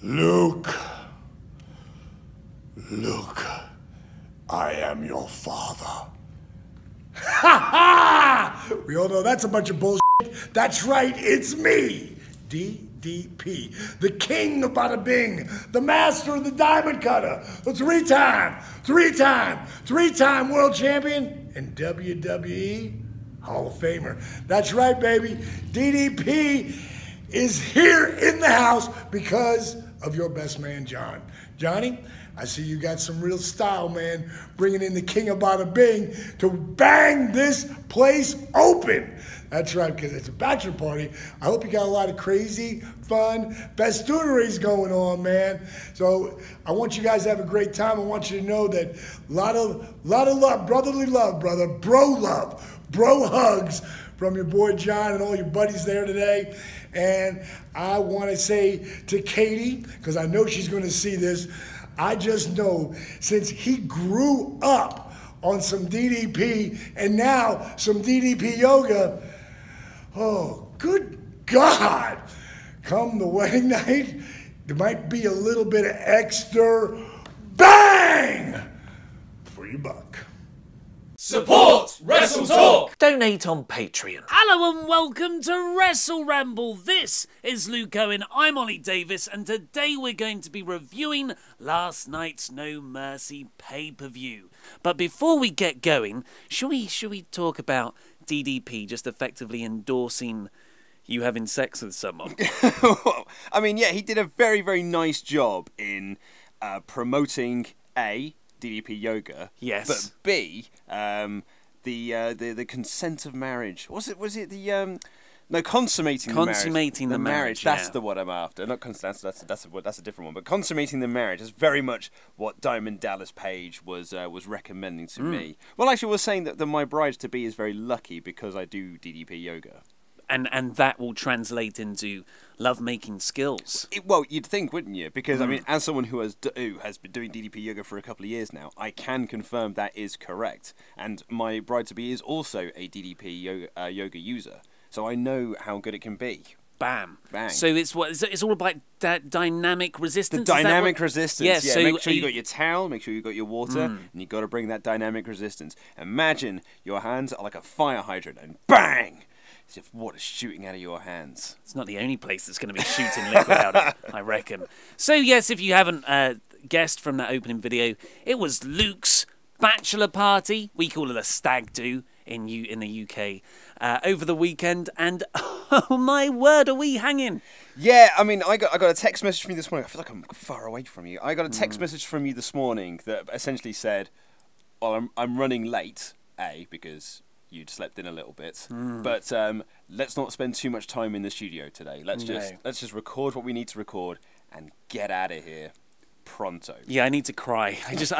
Luke, I am your father. Ha ha! We all know that's a bunch of bullshit. That's right, it's me, DDP, the king of bada bing, the master of the diamond cutter, the three-time world champion, and WWE Hall of Famer. That's right, baby. DDP is here in the house because of your best man, John. Johnny, I see you got some real style, man, bringing in the king of bada bing to bang this place open. That's right, because it's a bachelor party. I hope you got a lot of crazy, fun, festooneries going on, man. So I want you guys to have a great time. I want you to know that a lot of love, brotherly love, brother, bro hugs from your boy John and all your buddies there today. And I want to say to Katie, because I know she's going to see this, I just know since he grew up on some DDP and now some DDP Yoga, oh, good God. Come the wedding night, there might be a little bit of extra bang for your buck. Support WrestleTalk! Donate on Patreon. Hello and welcome to WrestleRamble. This is Luke Owen, I'm Ollie Davis, and today we're going to be reviewing last night's No Mercy pay-per-view. But before we get going, should we talk about DDP just effectively endorsing you having sex with someone? I mean, yeah, he did a very, very nice job in promoting DDP Yoga. Yes. But B, the consent of marriage. Was it the consummating the marriage. That's the one I'm after. Not consent. That's a different one. But consummating the marriage is very much what Diamond Dallas Page was recommending to me. Well, actually, was saying that my bride to be is very lucky because I do DDP Yoga. And that will translate into love-making skills. Well, you'd think, wouldn't you? Because, I mean, as someone who has been doing DDP Yoga for a couple of years now, I can confirm that is correct. And my bride-to-be is also a DDP yoga user. So I know how good it can be. Bam. Bang. So it's all about that dynamic resistance? The dynamic resistance, yeah. So make sure you got your towel, make sure you got your water, and you got to bring that dynamic resistance. Imagine your hands are like a fire hydrant, and bang! As if water's shooting out of your hands. It's not the only place that's going to be shooting liquid out of, I reckon. So yes, if you haven't guessed from that opening video, it was Luke's bachelor party. We call it a stag do in the UK over the weekend, and oh my word, are we hanging? Yeah, I mean, I got a text message from you this morning. I feel like I'm far away from you. I got a text message from you this morning that essentially said, "Well, I'm running late, because you'd slept in a little bit, but let's not spend too much time in the studio today. Let's just record what we need to record and get out of here pronto." Yeah, I need to cry. I just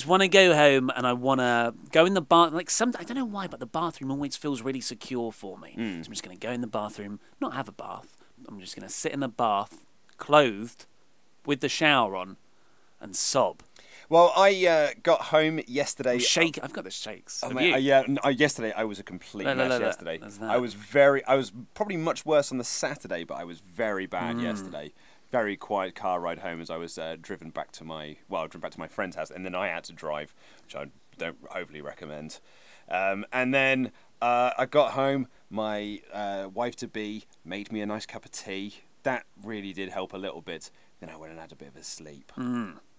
want to go home and I want to go in the bath. Like I don't know why, but the bathroom always feels really secure for me. So I'm just going to go in the bathroom, not have a bath. I'm just going to sit in the bath, clothed, with the shower on, and sob. Well, I got home yesterday. I've got the shakes. Yesterday I was a complete mess. Yesterday I was probably much worse on the Saturday, but I was very bad yesterday. Very quiet car ride home as I was driven back to my friend's house, and then I had to drive, which I don't overly recommend. And then I got home. My wife to be made me a nice cup of tea. That really did help a little bit. Then I went and had a bit of a sleep.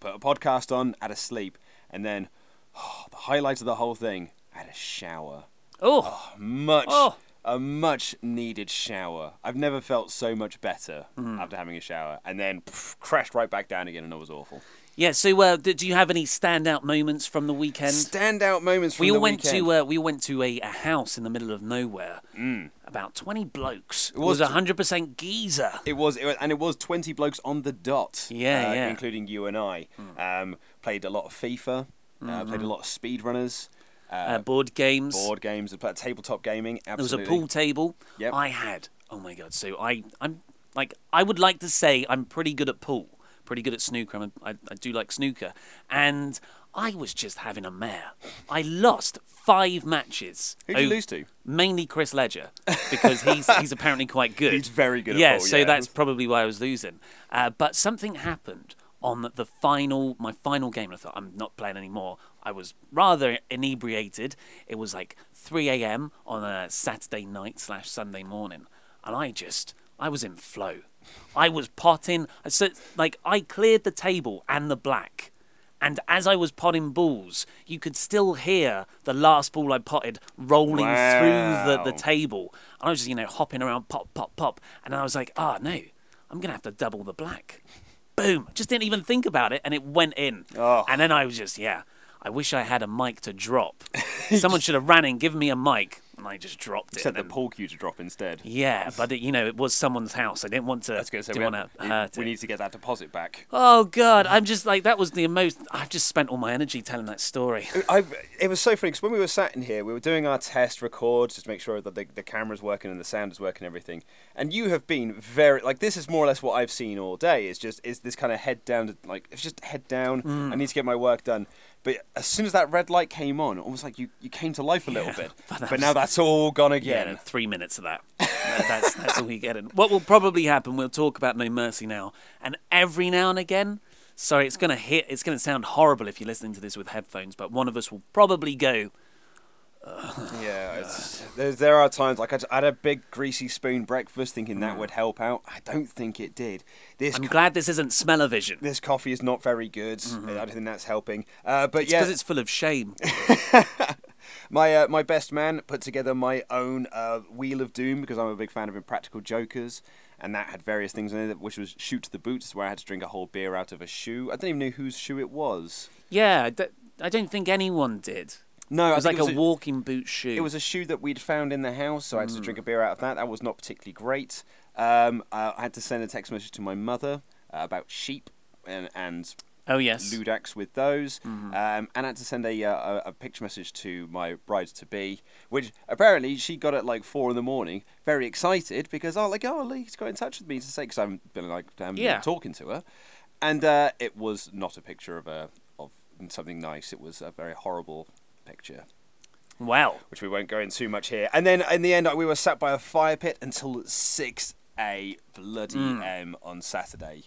Put a podcast on, had a sleep, and then the highlight of the whole thing, I had a shower. A much needed shower. I've never felt so much better after having a shower, and then crashed right back down again, and it was awful. Yeah. So, do you have any standout moments from the weekend? Standout moments from the weekend. We all went to a house in the middle of nowhere. About 20 blokes. It was 100% geezer. It was 20 blokes on the dot. Yeah. Including you and I. Played a lot of FIFA. Played a lot of speedrunners. Board games. Tabletop gaming. Absolutely. There was a pool table. Yep. I had. Oh my god. So I'm like, I would like to say I'm pretty good at pool. Pretty good at snooker. I do like snooker. And I was just having a mare. I lost 5 matches. Who did you lose to? Mainly Chris Ledger, because he's apparently quite good. He's very good at Paul, so that's probably why I was losing. But something happened on my final game. I thought, I'm not playing anymore. I was rather inebriated. It was like 3 a.m. on a Saturday night / Sunday morning. And I was in flow. I was potting. So, like, I cleared the table and the black. And as I was potting balls, you could still hear the last ball I potted rolling through the table. And I was just, hopping around, pop, pop, pop. And I was like, no, I'm going to have to double the black. Boom. Just didn't even think about it, and it went in. Oh. And then I was just, I wish I had a mic to drop. Someone should have ran in, given me a mic, and I just dropped it. Set the Paul cue to drop instead. Yeah, but it was someone's house. I didn't want to. We need to get that deposit back. Oh God, I'm just like, that was the most. I've just spent all my energy telling that story. It was so funny because when we were sat in here, we were doing our test records just to make sure that the camera's working and the sound is working and everything. And you have been very this is more or less what I've seen all day. Is this kind of head down it's just head down. I need to get my work done. But as soon as that red light came on, almost like you came to life a little bit. But now that's all gone again. Yeah, 3 minutes of that. That's all you're getting. What will probably happen, we'll talk about No Mercy now, and every now and again, sorry, it's going to sound horrible if you're listening to this with headphones, but one of us will probably go... there are times, I had a big greasy spoon breakfast thinking that would help out. I don't think it did. I'm glad this isn't smell-o-vision. This coffee is not very good. I don't think that's helping. But because it's full of shame. My best man put together my own Wheel of Doom because I'm a big fan of Impractical Jokers. And that had various things in it, which was Shoot to the Boots, where I had to drink a whole beer out of a shoe. I don't even know whose shoe it was. Yeah, I don't think anyone did. No, it was a walking boot shoe. It was a shoe that we'd found in the house, so I had to drink a beer out of that. That was not particularly great. I had to send a text message to my mother about sheep and oh yes, Ludax with those, and I had to send a picture message to my bride-to-be, which apparently she got at 4 a.m, very excited because Lee's got in touch with me to say, because I haven't been talking to her, and it was not a picture of something nice. It was a very horrible picture. Wow. Which we won't go into too much here. And then in the end, we were sat by a fire pit until 6 a.m. on Saturday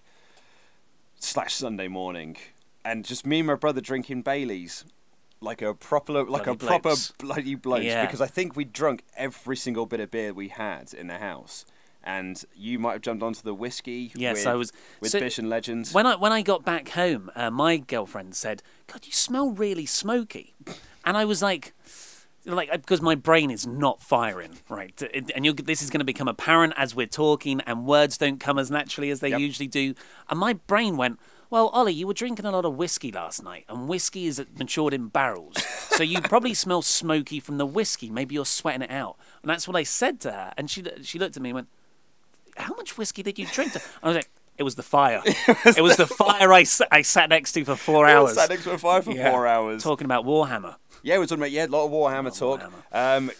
/ Sunday morning, and just me and my brother drinking Baileys like a proper bloody bloke. Yeah. Because I think we drunk every single bit of beer we had in the house. And you might have jumped onto the whiskey. Yes, I was with Bish and Legends. When I got back home, my girlfriend said, "God, you smell really smoky," and I was like, because my brain is not firing, right? And this is going to become apparent as we're talking, and words don't come as naturally as they usually do. And my brain went, well, Ollie, you were drinking a lot of whiskey last night, and whiskey is matured in barrels, so you probably smell smoky from the whiskey. Maybe you're sweating it out. And that's what I said to her, and she looked at me and went, how much whiskey did you drink? I was like, it was the fire. It was the fire I sat next to for 4 hours. Sat next to a fire for 4 hours. Talking about Warhammer. Yeah, we're talking about a lot of Warhammer talk.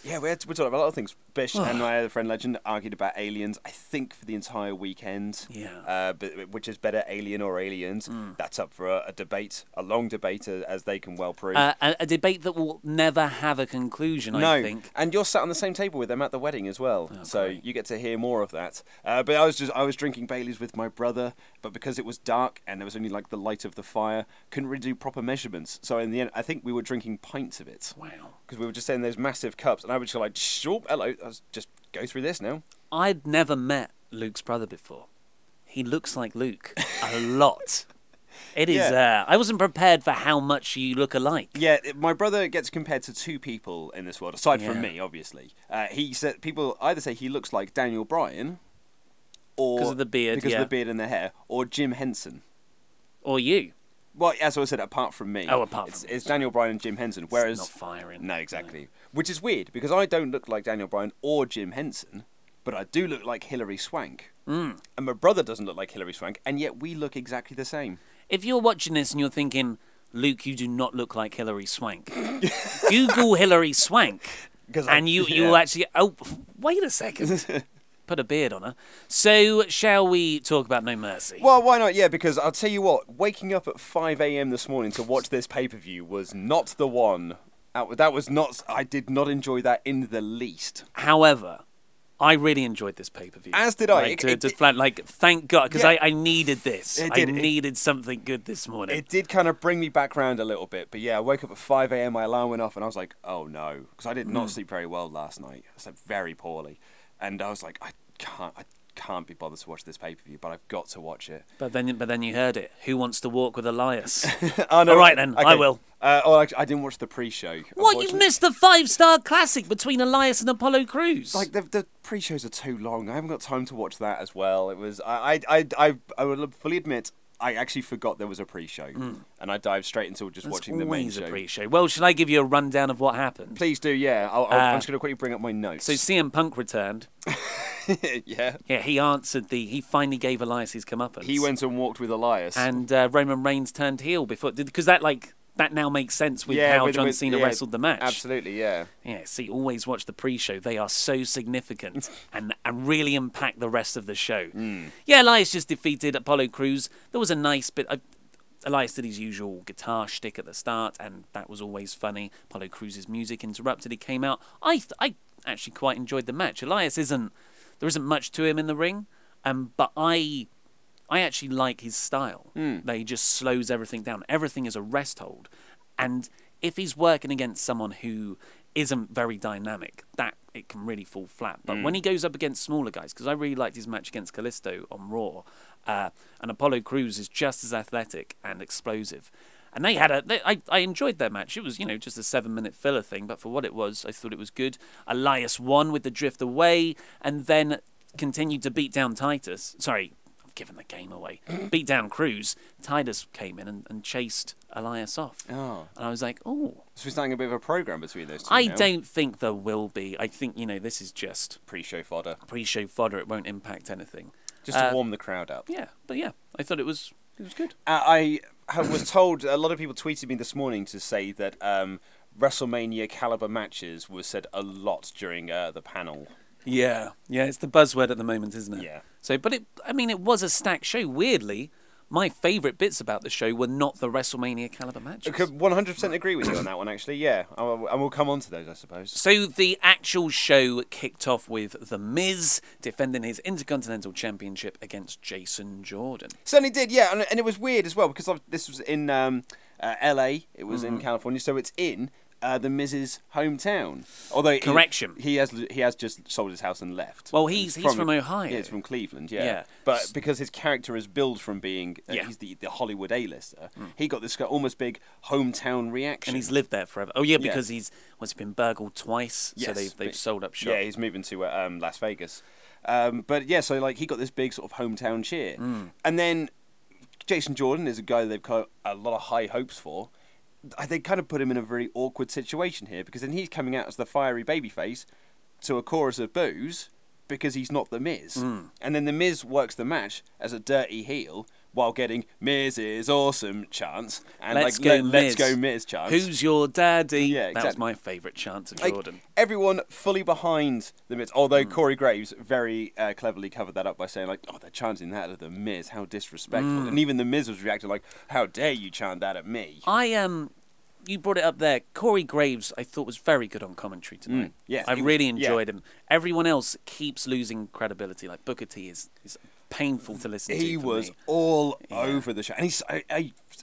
We're talking about a lot of things. Bish and my other friend Legend argued about aliens, I think, for the entire weekend. Yeah. But which is better, Alien or Aliens? That's up for a debate, a long debate, as they can well prove. A debate that will never have a conclusion, I think. And you're sat on the same table with them at the wedding as well, so you get to hear more of that. But I was drinking Baileys with my brother, but because it was dark and there was only the light of the fire, couldn't really do proper measurements. So in the end, I think we were drinking pints of it. Wow. Because we were just in those massive cups, and I would just hello, let's just go through this now. I'd never met Luke's brother before. He looks like Luke a lot. It is. I wasn't prepared for how much you look alike. Yeah, my brother gets compared to 2 people in this world, aside from me, obviously. He said people either say he looks like Daniel Bryan, or because of the beard, of the beard and the hair, or Jim Henson, or you. Well, as I said, apart from me. Oh, apart from it's Daniel Bryan and Jim Henson. Whereas it's not firing. No, exactly. No. Which is weird because I don't look like Daniel Bryan or Jim Henson, but I do look like Hilary Swank. And my brother doesn't look like Hilary Swank, and yet we look exactly the same. If you're watching this and you're thinking, Luke, you do not look like Hilary Swank, Google Hilary Swank, and you will actually. Oh, wait a second. put a beard on her. So, shall we talk about No Mercy? Well, why not? Yeah, because I'll tell you what, waking up at 5 a.m. this morning to watch this pay-per-view was not the one. That was not... I did not enjoy that in the least. However, I really enjoyed this pay-per-view. As did I. Thank God, because I needed this. I needed something good this morning. It did kind of bring me back round a little bit. But yeah, I woke up at 5 a.m, my alarm went off, and I was like, oh no. Because I did not sleep very well last night. I slept very poorly. And I was like, I can't be bothered to watch this pay-per-view, but I've got to watch it. But then you heard it. Who wants to walk with Elias? Oh, no, all right then, okay. I will. Actually, I didn't watch the pre-show. What? You've missed the 5-star classic between Elias and Apollo Crews. Like the pre-shows are too long. I haven't got time to watch that as well. It was I will fully admit I actually forgot there was a pre-show, and I dived straight into just watching the main show. Always a pre-show. Well, should I give you a rundown of what happened? Please do. Yeah, I'm just going to quickly bring up my notes. So CM Punk returned. Yeah. Yeah, he finally gave Elias his comeuppance. He went and walked with Elias. And Roman Reigns turned heel because that now makes sense with how John Cena wrestled the match. Absolutely, yeah. Yeah, see, always watch the pre-show. They are so significant and really impact the rest of the show. Yeah, Elias just defeated Apollo Crews. There was a nice bit... Elias did his usual guitar shtick at the start, and that was always funny. Apollo Crews' music interrupted. He came out. I actually quite enjoyed the match. Elias there isn't much to him in the ring, but I actually like his style. That he just slows everything down. Everything is a rest hold. And if he's working against someone who isn't very dynamic, that it can really fall flat. But when he goes up against smaller guys, because I really liked his match against Kalisto on Raw, and Apollo Crews is just as athletic and explosive. And I enjoyed their match. It was, just a 7-minute filler thing, but for what it was, I thought it was good. Elias won with the drift away, and then continued to beat down Titus. Sorry, I've given the game away. Beat down Crews. Titus came in and chased Elias off. Oh. And I was like, oh. So we're starting a bit of a program between those two I now. don't think there will be. I think, this is just... pre-show fodder. Pre-show fodder. It won't impact anything. Just to warm the crowd up. Yeah, but yeah, I thought it was good. I was told, a lot of people tweeted me this morning to say that WrestleMania caliber matches were said a lot during the panel. Yeah, it's the buzzword at the moment, isn't it? Yeah. So, but it was a stacked show. Weirdly, my favourite bits about the show were not the WrestleMania caliber matches. I could 100% agree with you on that one, actually, yeah. And we'll come on to those, I suppose. So the actual show kicked off with The Miz defending his Intercontinental Championship against Jason Jordan. Certainly did, yeah. And it was weird as well, because this was in LA, it was in California, so it's in The Miz's hometown. Although correction, he has just sold his house and left. Well, he's from Ohio. Yeah, he's from Cleveland. Yeah. But because his character is billed from being he's the Hollywood A-lister, he got this almost big hometown reaction. And he's lived there forever. Oh yeah, because he's been burgled twice. Yes, so they've sold up shop. Yeah, he's moving to Las Vegas. But yeah, so he got this big sort of hometown cheer, and then Jason Jordan is a guy they've got a lot of high hopes for. They kind of put him in a very awkward situation here, because then he's coming out as the fiery babyface to a chorus of boos because he's not The Miz. And then The Miz works the match as a dirty heel while getting Miz is awesome chants and let's go Miz chants. Who's your daddy? Yeah, exactly. That was my favourite chant of Jordan. Everyone fully behind The Miz, although Corey Graves very cleverly covered that up by saying they're chanting that at The Miz, how disrespectful. And even The Miz was reacting like, how dare you chant that at me? You brought it up there. Corey Graves, I thought, was very good on commentary tonight. Yeah, I really enjoyed him. Everyone else keeps losing credibility. Like Booker T is painful to listen to. He was all over the show, and he's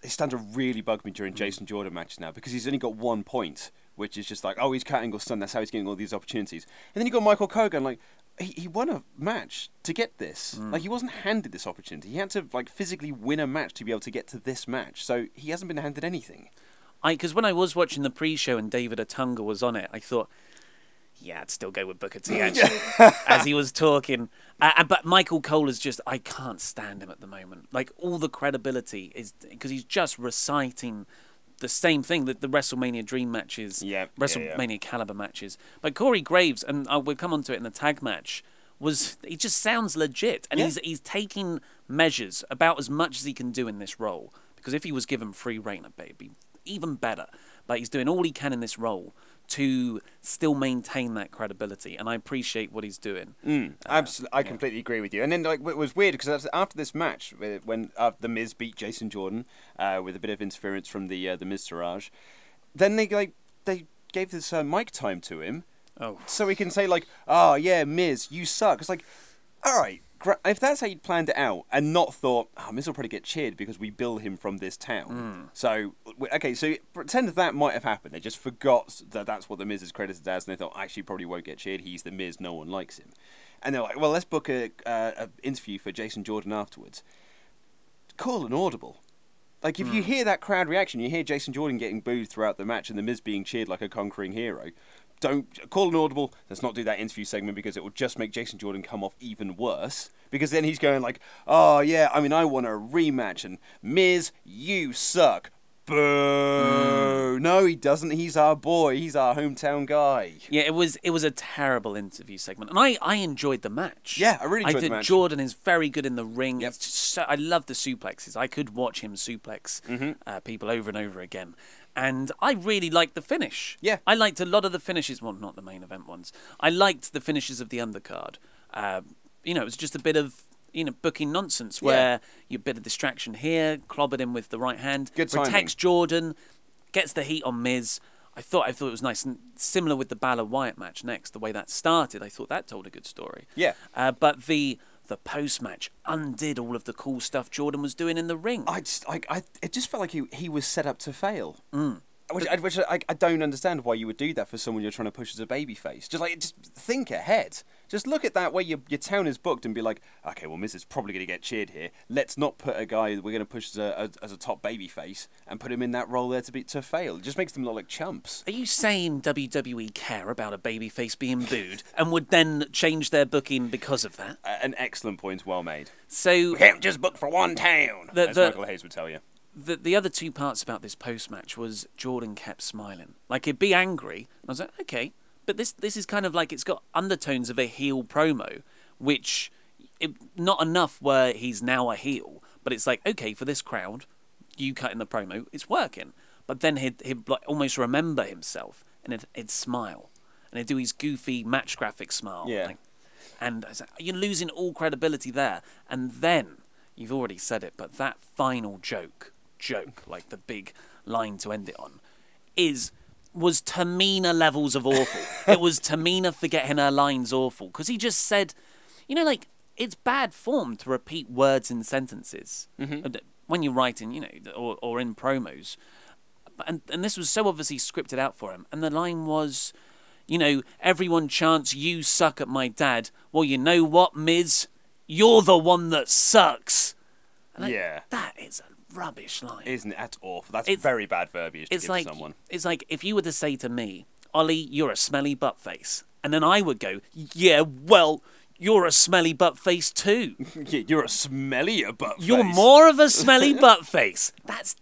starting to really bug me during Jason Jordan matches now, because he's only got 1 point, which is just he's Kurt Angle's son. That's how he's getting all these opportunities. And then you got Michael Kogan, he won a match to get this. He wasn't handed this opportunity. He had to physically win a match to be able to get to this match. So he hasn't been handed anything. Because when I was watching the pre-show and David Otunga was on it, I thought, yeah, I'd still go with Booker T, actually, as he was talking. But Michael Cole is just, I can't stand him at the moment. All the credibility is, because he's just reciting the same thing, that the WrestleMania Dream matches, WrestleMania caliber matches. But Corey Graves, and we'll come on to it in the tag match, he just sounds legit. And he's taking measures about as much as he can do in this role. Because if he was given free reign, it'd be even better. But he's doing all he can in this role to still maintain that credibility, and I appreciate what he's doing. Absolutely, I completely agree with you. And then like it was weird because after this match, when the Miz beat Jason Jordan with a bit of interference from the Miz Taraj, then they gave this mic time to him, so he can say like, "Oh yeah, Miz, you suck." It's like, all right. If that's how you planned it out and not thought, Miz will probably get cheered because we bill him from this town. So, okay, so pretend that might have happened. They just forgot that that's what the Miz is credited as, and they thought, actually, probably won't get cheered. He's the Miz. No one likes him. And they're like, well, let's book a interview for Jason Jordan afterwards. Call an audible. Like, if you hear that crowd reaction, you hear Jason Jordan getting booed throughout the match and the Miz being cheered like a conquering hero, don't call an audible. Let's not do that interview segment because it will just make Jason Jordan come off even worse. Because then he's going like, oh yeah, I mean, I want a rematch, and Miz, you suck. Boo! No, he doesn't. He's our boy. He's our hometown guy. Yeah, it was a terrible interview segment, and I enjoyed the match. Yeah, I really enjoyed the match. I think Jordan is very good in the ring. Yep. I love the suplexes. I could watch him suplex people over and over again. And I really liked the finish. Yeah. I liked a lot of the finishes. Well, not the main event ones. I liked the finishes of the undercard. It was just a bit of, booking nonsense where you bit of distraction here, clobbered him with the right hand, good timing. Protects Jordan, gets the heat on Miz. I thought it was nice, and similar with the Balor Wyatt match next, the way that started. I thought that told a good story. Yeah. But the post-match undid all of the cool stuff Jordan was doing in the ring. It just felt like he was set up to fail. Which I don't understand why you would do that for someone you're trying to push as a babyface. Just think ahead. Just look at that way your town is booked and be like, okay, well, Miz is probably going to get cheered here. Let's not put a guy that we're going to push as a top babyface and put him in that role there to fail. It just makes them look like chumps. Are you saying WWE care about a babyface being booed and would then change their booking because of that? An excellent point, well made. So we can't just book for one town, as Michael Hayes would tell you. The other two parts about this post-match was Jordan kept smiling. Like, he'd be angry. I was like, okay. But this is kind of like, it's got undertones of a heel promo, which, not enough where he's now a heel. But it's like, okay, for this crowd, you cutting the promo, it's working. But then he'd like, almost remember himself, and he'd smile. And he'd do his goofy match graphic smile. Yeah. And I was like, you're losing all credibility there. And then, you've already said it, but that final joke, like the big line to end it on, was Tamina levels of awful. It was Tamina forgetting her lines awful. Because he just said, it's bad form to repeat words in sentences when you're writing, or in promos. And this was so obviously scripted out for him. And the line was, everyone chants, you suck at my dad. Well, you know what, Miz? You're the one that sucks. And that is a rubbish line. Isn't it? That's awful. That's very bad verbiage to give to someone. It's like if you were to say to me, Ollie, you're a smelly butt face. And then I would go, yeah, well, you're a smelly butt face too. You're a smellier butt face. You're more of a smelly butt face. That's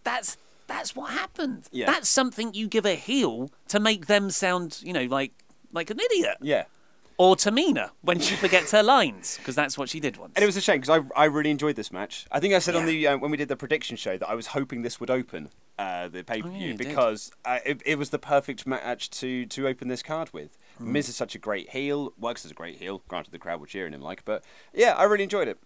what happened. Yeah. That's something you give a heel to make them sound, like an idiot. Yeah. Or Tamina, when she forgets her lines, because that's what she did once. And it was a shame, because I really enjoyed this match. I think I said on the when we did the prediction show that I was hoping this would open the pay-per-view, because it was the perfect match to open this card with. Miz is such a great heel, works as a great heel, granted the crowd were cheering him but yeah, I really enjoyed it.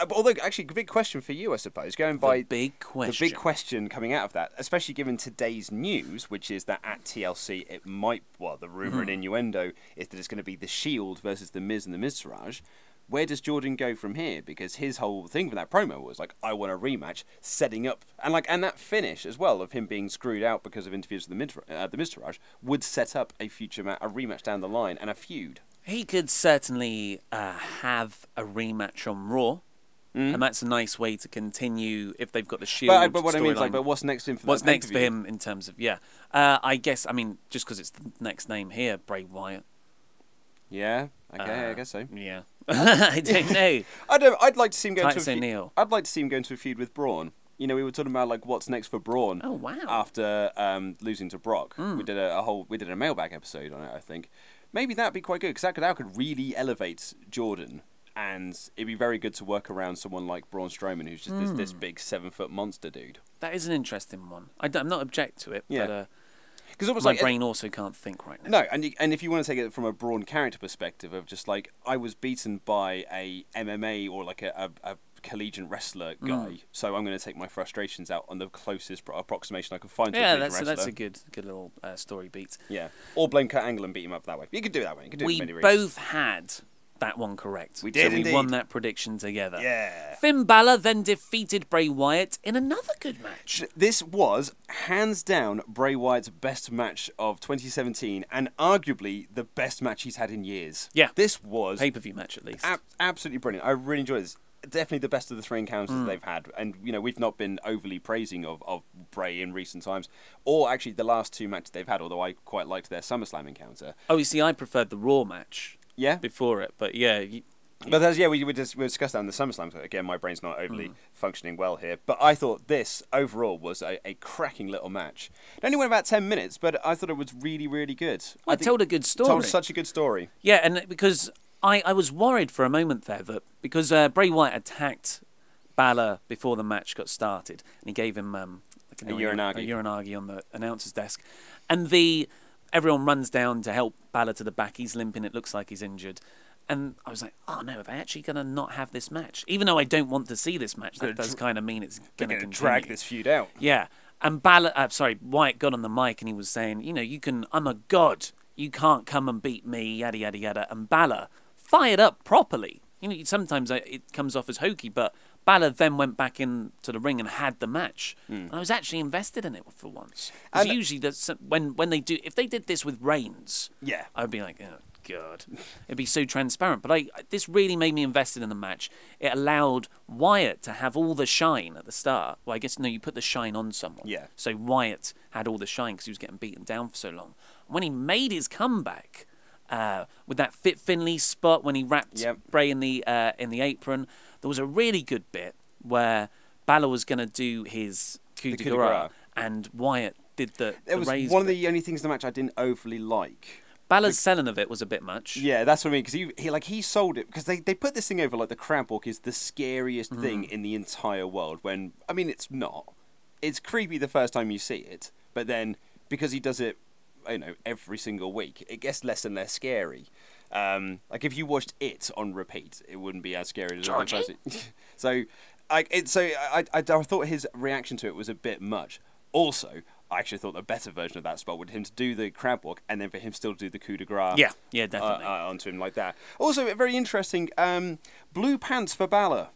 Although, actually, a big question for you, I suppose, going by the big question coming out of that, especially given today's news, which is that at TLC it might, the rumour and innuendo is that it's going to be The Shield versus The Miz and The Miztourage. Where does Jordan go from here? Because his whole thing from that promo was like, I want a rematch, setting up, and that finish as well of him being screwed out because of interviews with the Miztourage would set up a future a rematch down the line and a feud. He could certainly have a rematch on Raw. And that's a nice way to continue if they've got the Shield. But what I mean is, but what's next in for what's next for him in terms of I guess just because it's the next name here, Bray Wyatt. Yeah, okay, I guess so. Yeah, I don't know. I'd like to see him go Titus O'Neil. I'd like to see him go into a feud with Braun. We were talking about what's next for Braun. Oh wow! After losing to Brock, we did a mailbag episode on it. I think maybe that'd be quite good because that could really elevate Jordan. And it'd be very good to work around someone like Braun Strowman, who's just this big 7-foot monster dude. That is an interesting one. I'm not object to it. Yeah. But, Because my brain also can't think right now. No, and if you want to take it from a Braun character perspective of just like, I was beaten by a MMA or like a collegiate wrestler guy, so I'm going to take my frustrations out on the closest approximation I can find to a collegiate wrestler. That's a good little story beat. Yeah, or blame Kurt Angle and beat him up that way. You could do it that way. You could do it many We reasons. both had that one correct. We did, so indeed. We won that prediction together. Yeah. Finn Balor then defeated Bray Wyatt in another good match. This was, hands down, Bray Wyatt's best match of 2017, and arguably the best match he's had in years. Yeah. This was... Pay-per-view match, at least. Absolutely brilliant. I really enjoyed this. Definitely the best of the 3 encounters they've had. And, you know, we've not been overly praising of Bray in recent times. Or, actually, the last 2 matches they've had, although I quite liked their SummerSlam encounter. Oh, you see, I preferred the Raw match. Yeah? Before it, but yeah... But we discussed that in the SummerSlam. So again, my brain's not overly functioning well here. But I thought this, overall, was a cracking little match. It only went about 10 minutes, but I thought it was really, really good. Well, it told a good story. Told such a good story. Yeah, and because I was worried for a moment there that because Bray Wyatt attacked Balor before the match got started, and he gave him like a uranagi on the announcer's desk, and everyone runs down to help Balor to the back. He's limping. It looks like he's injured. And I was like, oh no, are they actually going to not have this match? Even though I don't want to see this match, that does kind of mean it's going to drag this feud out. Yeah. And Wyatt got on the mic and he was saying, you know, I'm a god. You can't come and beat me, yada, yada, yada. And Balor fired up properly. You know, sometimes it comes off as hokey, but Balor then went back into the ring and had the match. And I was actually invested in it for once. Because usually when they do, if they did this with Reigns, I would be like, oh, God. It'd be so transparent. But this really made me invested in the match. It allowed Wyatt to have all the shine at the start. Well, I guess, no, you put the shine on someone. Yeah. So Wyatt had all the shine because he was getting beaten down for so long. When he made his comeback with that Fit Finlay spot when he wrapped Bray in the apron, there was a really good bit where Balor was going to do his coup de grace and Wyatt did the raise. It was one of the only things in the match I didn't overly like. Balor's selling of it was a bit much. Yeah, that's what I mean, because he sold it, because they put this thing over like the crab walk is the scariest thing in the entire world, when, I mean, it's not. It's creepy the first time you see it, but then, because he does it, you know, every single week, it gets less and less scary. Like, if you watched it on repeat, it wouldn't be as scary as it was. So I thought his reaction to it was a bit much. Also, I actually thought the better version of that spot would him to do the crab walk and then for him still do the coup de grace. Yeah, definitely. Onto him like that. Also, very interesting, blue pants for Balor.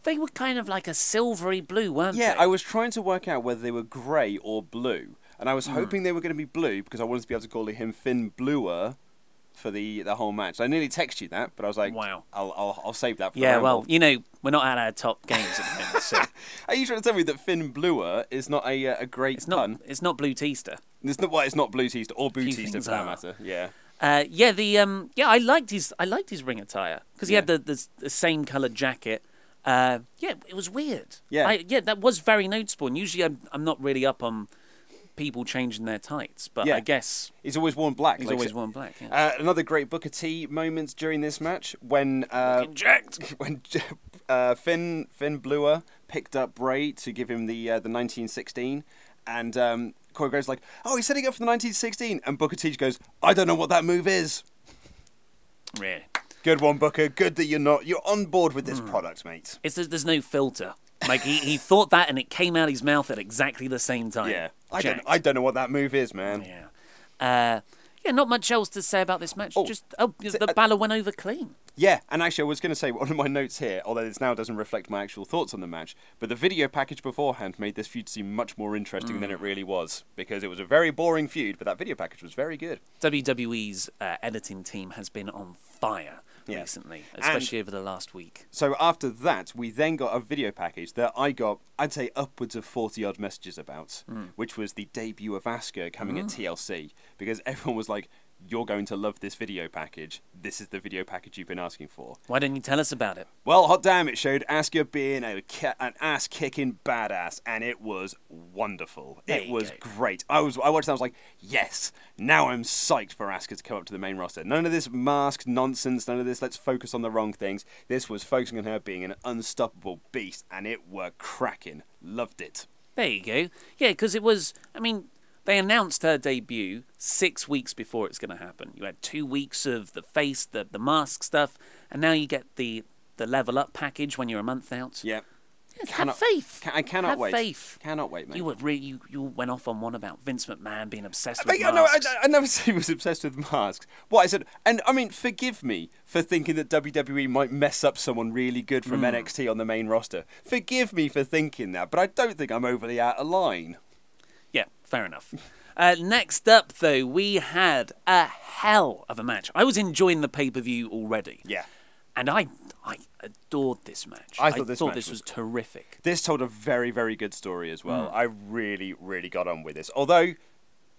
They were kind of like a silvery blue, weren't they? Yeah, I was trying to work out whether they were grey or blue. And I was hoping they were going to be blue because I wanted to be able to call him Finn Bluer for the whole match. I nearly texted you that, but I was like, wow, I'll save that for the Ramble. Well, you know, we're not at our top games at the moment, so... Are you trying to tell me that Finn Bluer is not a great pun? It's not Blue Teaster. It's not Blue Teaster or Boo Teaster for that matter. Yeah. I liked his ring attire because he had the same coloured jacket. It was weird. That was very noticeable. And usually I'm not really up on people changing their tights, but I guess he's always worn black. Yeah. Another great Booker T moment during this match when Finn Bluer picked up Bray to give him the 1916, and Corey Graves like, oh, he's setting up for the 1916, and Booker T goes, I don't know what that move is. Really? Good one, Booker. Good that you're on board with this product, mate. There's no filter. Like, he thought that and it came out his mouth at exactly the same time. Yeah. I don't know what that move is, man. Yeah. Not much else to say about this match. The Balor went over clean. Yeah, and actually I was going to say, one of my notes here, although this now doesn't reflect my actual thoughts on the match, but the video package beforehand made this feud seem much more interesting than it really was, because it was a very boring feud, but that video package was very good. WWE's editing team has been on fire recently, especially over the last week. So after that, we then got a video package that I got, I'd say, upwards of 40-odd messages about, which was the debut of Asuka coming at TLC, because everyone was like, you're going to love this video package. This is the video package you've been asking for. Why didn't you tell us about it? Well, hot damn, it showed Asuka being an ass-kicking badass, and it was wonderful. It was great. I watched that, I was like, yes, now I'm psyched for Asuka to come up to the main roster. None of this masked nonsense, none of this let's focus on the wrong things. This was focusing on her being an unstoppable beast, and it were cracking. Loved it. There you go. Yeah, because it was, I mean, they announced her debut 6 weeks before it's going to happen. You had 2 weeks of the face, the mask stuff, and now you get the level up package when you're a month out. Yeah. Have faith. I cannot wait. Have faith. Cannot wait, mate. You went off on one about Vince McMahon being obsessed with masks. I never said he was obsessed with masks. What I said, and I mean, forgive me for thinking that WWE might mess up someone really good from NXT on the main roster. Forgive me for thinking that, but I don't think I'm overly out of line. Yeah, fair enough. Next up, though, we had a hell of a match. I was enjoying the pay-per-view already. Yeah. And I adored this match. I thought this was terrific. This told a very, very good story as well. I really, really got on with this. Although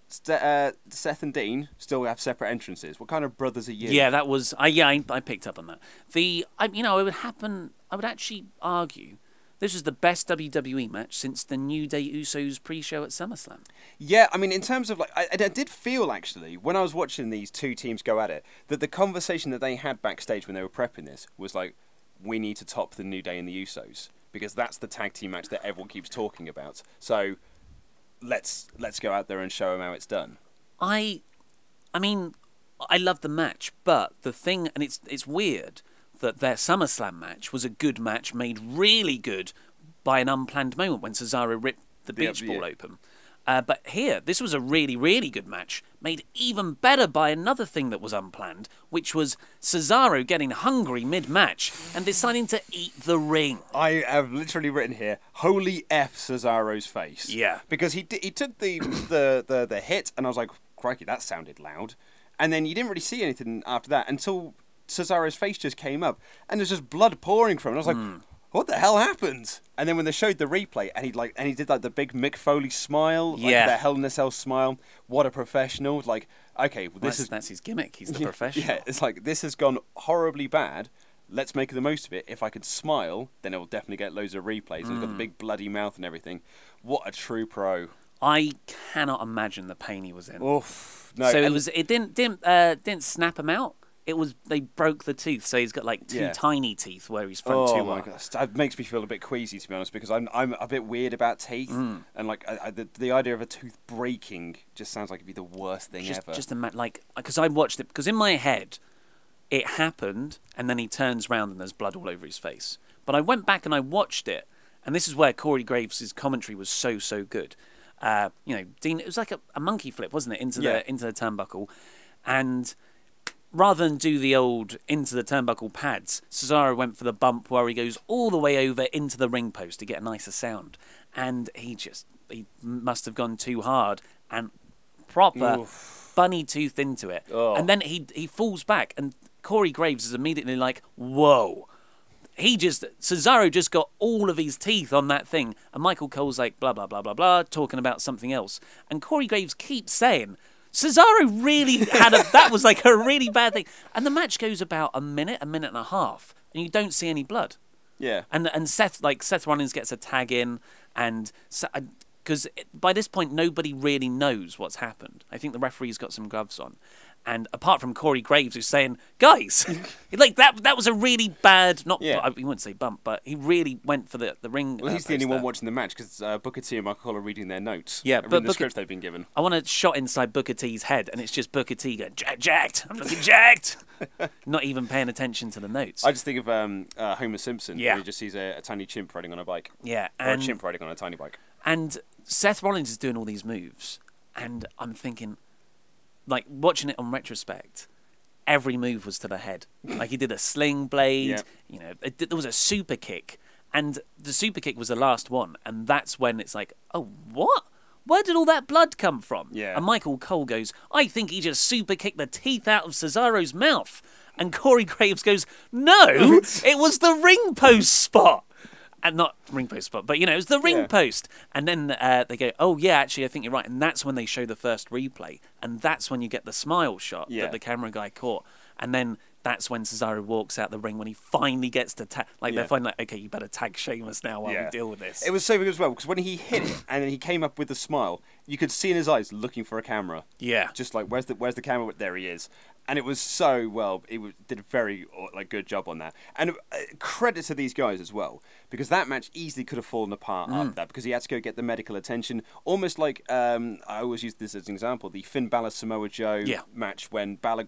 Seth and Dean still have separate entrances. What kind of brothers are you? Yeah, that was. I picked up on that. I would actually argue this was the best WWE match since the New Day Usos pre-show at SummerSlam. Yeah, I mean, in terms of I did feel actually when I was watching these two teams go at it that the conversation that they had backstage when they were prepping this was like, we need to top the New Day and the Usos because that's the tag team match that everyone keeps talking about. So let's go out there and show them how it's done. I mean, I love the match, but the thing, and it's weird that their SummerSlam match was a good match made really good by an unplanned moment when Cesaro ripped the beach ball open. But here, this was a really, really good match made even better by another thing that was unplanned, which was Cesaro getting hungry mid-match and deciding to eat the ring. I have literally written here, holy F Cesaro's face. Yeah. Because he took the hit and I was like, crikey, that sounded loud. And then you didn't really see anything after that until Cesaro's face just came up and there's just blood pouring from it. I was like, what the hell happened? And then when they showed the replay and he did like the big Mick Foley smile, like the Hell in a Cell smile, what a professional. Like, okay, well, that's his gimmick. He's the professional. Yeah, it's like, this has gone horribly bad. Let's make the most of it. If I could smile, then it will definitely get loads of replays. And he's got the big bloody mouth and everything. What a true pro. I cannot imagine the pain he was in. Oof. No, so it didn't snap him out. They broke the tooth, so he's got like two tiny teeth where his front two are. Oh my gosh, that makes me feel a bit queasy, to be honest, because I'm a bit weird about teeth, and like the idea of a tooth breaking just sounds like it'd be the worst thing ever. Just because I watched it, because in my head it happened, and then he turns round and there's blood all over his face. But I went back and I watched it, and this is where Corey Graves' commentary was so good. Dean, it was like a monkey flip, wasn't it, into the turnbuckle, and rather than do the old into the turnbuckle pads, Cesaro went for the bump where he goes all the way over into the ring post to get a nicer sound. And he must have gone too hard and proper bunny tooth into it. Oh. And then he falls back and Corey Graves is immediately like, whoa. Cesaro just got all of his teeth on that thing. And Michael Cole's like, blah, blah, blah, blah, blah, talking about something else. And Corey Graves keeps saying, Cesaro really that was like a really bad thing. And the match goes about a minute and a half, and you don't see any blood. Yeah. And Seth Rollins gets a tag in, and because by this point nobody really knows what's happened. I think the referee's got some gloves on. And apart from Corey Graves, who's saying, guys, like that was a really bad, I wouldn't say bump, but he really went for the ring. Well, he's the only one watching the match because Booker T and Michael Cole are reading their notes. Yeah, but the scripts they've been given. I want a shot inside Booker T's head, and it's just Booker T going, jacked, I'm looking jacked. Not even paying attention to the notes. I just think of Homer Simpson, where he just sees a tiny chimp riding on a bike. Yeah. Or a chimp riding on a tiny bike. And Seth Rollins is doing all these moves, and I'm thinking, like, watching it on retrospect, every move was to the head. Like, he did a sling blade, there was a super kick, and the super kick was the last one, and that's when it's like, oh, what? Where did all that blood come from? Yeah. And Michael Cole goes, I think he just super kicked the teeth out of Cesaro's mouth. And Corey Graves goes, no, it was the ring post spot. And not ring post spot, but, it was the ring post. And then they go, oh, yeah, actually, I think you're right. And that's when they show the first replay. And that's when you get the smile shot that the camera guy caught. And then that's when Cesaro walks out the ring when he finally gets to tag. Like, they're finally like, okay, you better tag Sheamus now while we deal with this. It was so good as well, because when he hit it and then he came up with the smile, you could see in his eyes looking for a camera. Yeah. Just like, where's the camera? There he is. And it was so well. Did a very good job on that. And credit to these guys as well, because that match easily could have fallen apart after that, because he had to go get the medical attention. Almost like I always use this as an example: the Finn Balor Samoa Joe match when Balor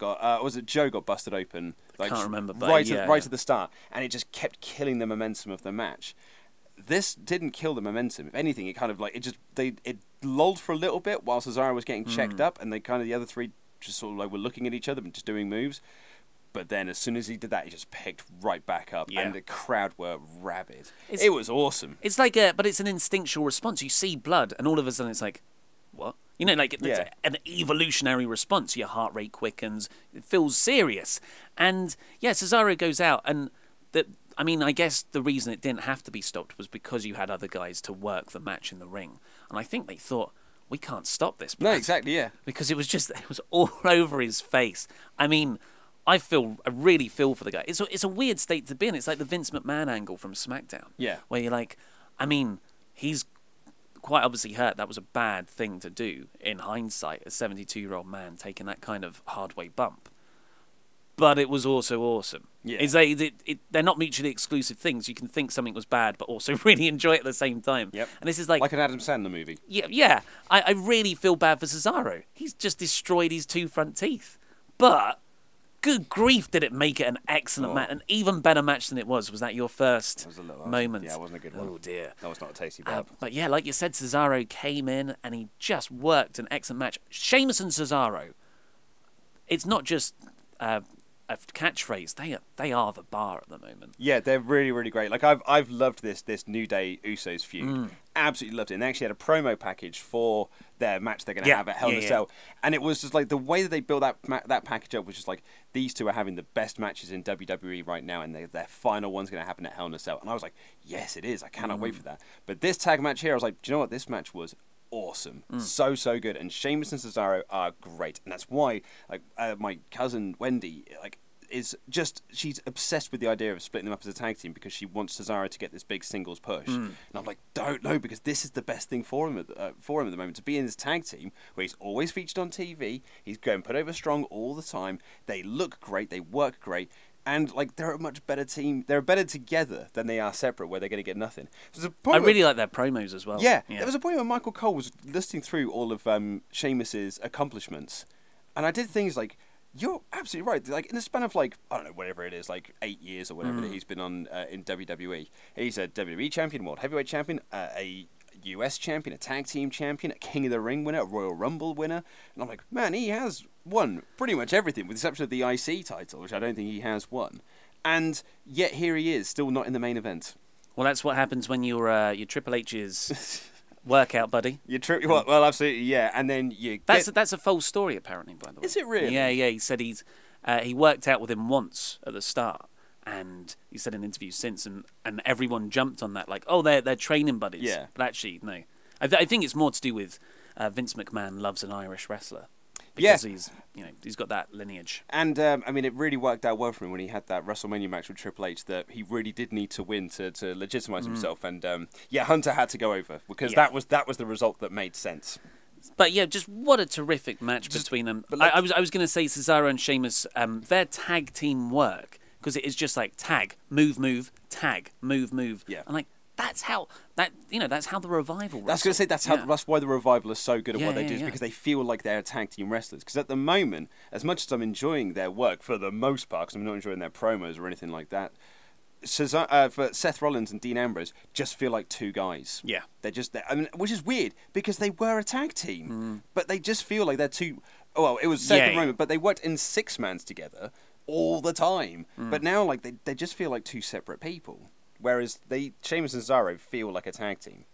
Joe got busted open. I can't remember, but right at the start, and it just kept killing the momentum of the match. This didn't kill the momentum. If anything, it kind of it lulled for a little bit while Cesaro was getting checked up, and the other three just sort of were looking at each other and just doing moves. But then as soon as he did that, he just picked right back up, and the crowd were rabid. It was awesome. It's but it's an instinctual response. You see blood, and all of a sudden it's like, what? It's an evolutionary response. Your heart rate quickens. It feels serious. And Cesaro goes out, and I guess the reason it didn't have to be stopped was because you had other guys to work the match in the ring. And I think they thought, we can't stop this. No, exactly, yeah. Because it was all over his face. I mean, I really feel for the guy. It's a weird state to be in. It's like the Vince McMahon angle from SmackDown. Yeah. Where you're like, he's quite obviously hurt. That was a bad thing to do in hindsight, a 72-year-old man taking that kind of hard way bump. But it was also awesome. Yeah. They're not mutually exclusive things. You can think something was bad, but also really enjoy it at the same time. Yep. And this is like an Adam Sandler movie. Yeah. I really feel bad for Cesaro. He's just destroyed his 2 front teeth. But good grief, did it make it an excellent match, an even better match than it was. Was that your first moment? Yeah, it wasn't a good one. Oh dear. That was not a tasty bab. But yeah, like you said, Cesaro came in and he just worked an excellent match. Sheamus and Cesaro. It's not just a catchphrase. They are the bar at the moment. Yeah, they're really, really great. Like I've loved this New Day Usos feud. Absolutely loved it. And they actually had a promo package for their match they're going to have at Hell in a Cell. And it was just like the way that they built that package up was just like, these two are having the best matches in WWE right now, and their final one's going to happen at Hell in a Cell. And I was like, yes, it is. I cannot wait for that. But this tag match here, I was like, do you know what? This match was awesome. So good. And Sheamus and Cesaro are great. And that's why my cousin Wendy she's obsessed with the idea of splitting them up as a tag team, because she wants Cesaro to get this big singles push. And I'm like, don't know, because this is the best thing for him at the moment, to be in this tag team where he's always featured on TV, he's going put over strong all the time, they look great, they work great, and they're a much better team. They're better together than they are separate, where they're going to get nothing. I really like their promos as well. Yeah, there was a point where Michael Cole was listing through all of Sheamus's accomplishments, and I did things like, you're absolutely right. Like in the span of I don't know, whatever it is, 8 years or whatever that he's been on in WWE. He's a WWE champion, World Heavyweight champion, a US champion, a tag team champion, a King of the Ring winner, a Royal Rumble winner. And I'm like, man, he has won pretty much everything, with the exception of the IC title, which I don't think he has won. And yet here he is, still not in the main event. Well, that's what happens when you're Triple H's workout buddy. Well, absolutely, yeah. And then that's a false story, apparently, by the way. Is it really? Yeah. He said he worked out with him once at the start, and he said in interviews since, and everyone jumped on that, like, oh, they're training buddies. Yeah. But actually, no. I think it's more to do with Vince McMahon loves an Irish wrestler. Because he's got that lineage. And, it really worked out well for him when he had that WrestleMania match with Triple H, that he really did need to win to legitimize himself. And, Hunter had to go over, because that was the result that made sense. But, just what a terrific match between them. I was going to say Cesaro and Sheamus, their tag team work, because it is just like tag, move, tag, move. Yeah. And, that's how the Revival wrestle. I was going to say that's why the Revival is so good at what they do, is because they feel like they're tag team wrestlers. Because at the moment, as much as I'm enjoying their work for the most part, because I'm not enjoying their promos or anything like that, for Seth Rollins and Dean Ambrose just feel like two guys. Yeah, which is weird, because they were a tag team, but they just feel like they're two. Well, it was Seth at the moment, but they worked in 6-mans together all the time. But now, they just feel like two separate people. Whereas Sheamus and Cesaro feel like a tag team.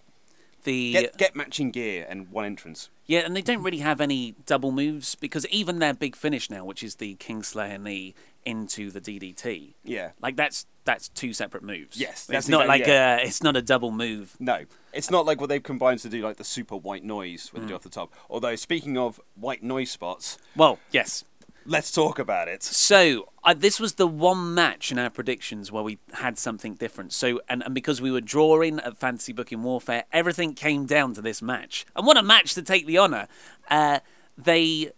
Get matching gear and one entrance. Yeah, and they don't really have any double moves, because even their big finish now, which is the Kingslayer knee into the DDT. Yeah, that's 2 separate moves. Yes, it's not it's not a double move. No, it's not like what they've combined to do the super white noise when they do off the top. Although speaking of white noise spots, well, yes. Let's talk about it. So, this was the one match in our predictions where we had something different. So, and because we were drawing at Fantasy Booking Warfare, everything came down to this match. And what a match to take the honour. They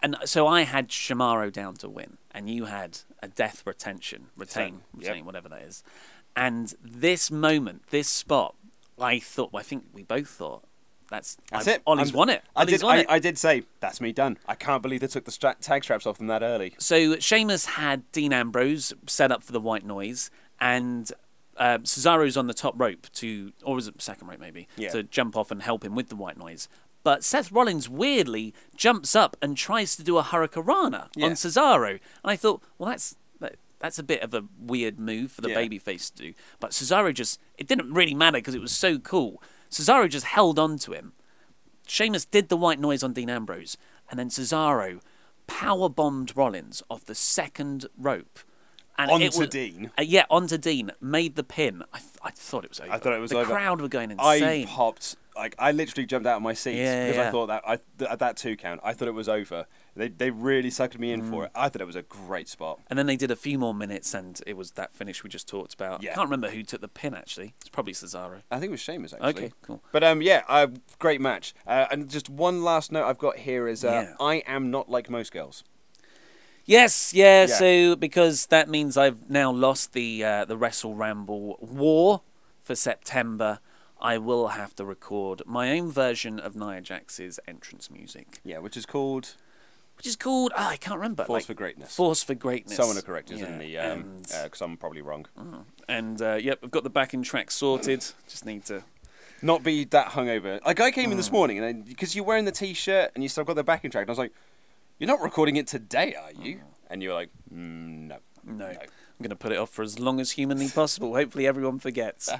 And so I had Shamaro down to win, and you had a death retain, whatever that is. And this moment, this spot, I think we both thought, that's it. Ollie's won it. I did say, that's me done. I can't believe they took the tag straps off them that early. So Sheamus had Dean Ambrose set up for the white noise, and Cesaro's on the top rope or was it second rope maybe, to jump off and help him with the white noise. But Seth Rollins weirdly jumps up and tries to do a Hurricanrana on Cesaro. And I thought, well, that's a bit of a weird move for the babyface to do. But Cesaro it didn't really matter because it was so cool. Cesaro just held on to him. Sheamus did the white noise on Dean Ambrose. And then Cesaro powerbombed Rollins off the second rope. And onto Dean? Onto Dean. Made the pin. I thought it was over. I thought it was over. The crowd were going insane. I popped. I literally jumped out of my seat because I thought that at that 2 count, I thought it was over. They really sucked me in for it. I thought it was a great spot. And then they did a few more minutes, and it was that finish we just talked about. I can't remember who took the pin, actually. It's probably Cesaro. I think it was Sheamus, actually. Okay, cool. But, great match. And just one last note I've got here is I am not like most girls. Yes, so because that means I've now lost the WrestleRamble war for September, I will have to record my own version of Nia Jax's entrance music. Yeah, which is called... I can't remember. Force for Greatness. Force for Greatness. Someone will correct us in the... because I'm probably wrong. And, I've got the backing track sorted. Just need to... Not be that hungover. A guy came in this morning, and because you're wearing the T-shirt and you still got the backing track, and I was like, you're not recording it today, are you? And you were like, no. I'm going to put it off for as long as humanly possible. Hopefully everyone forgets.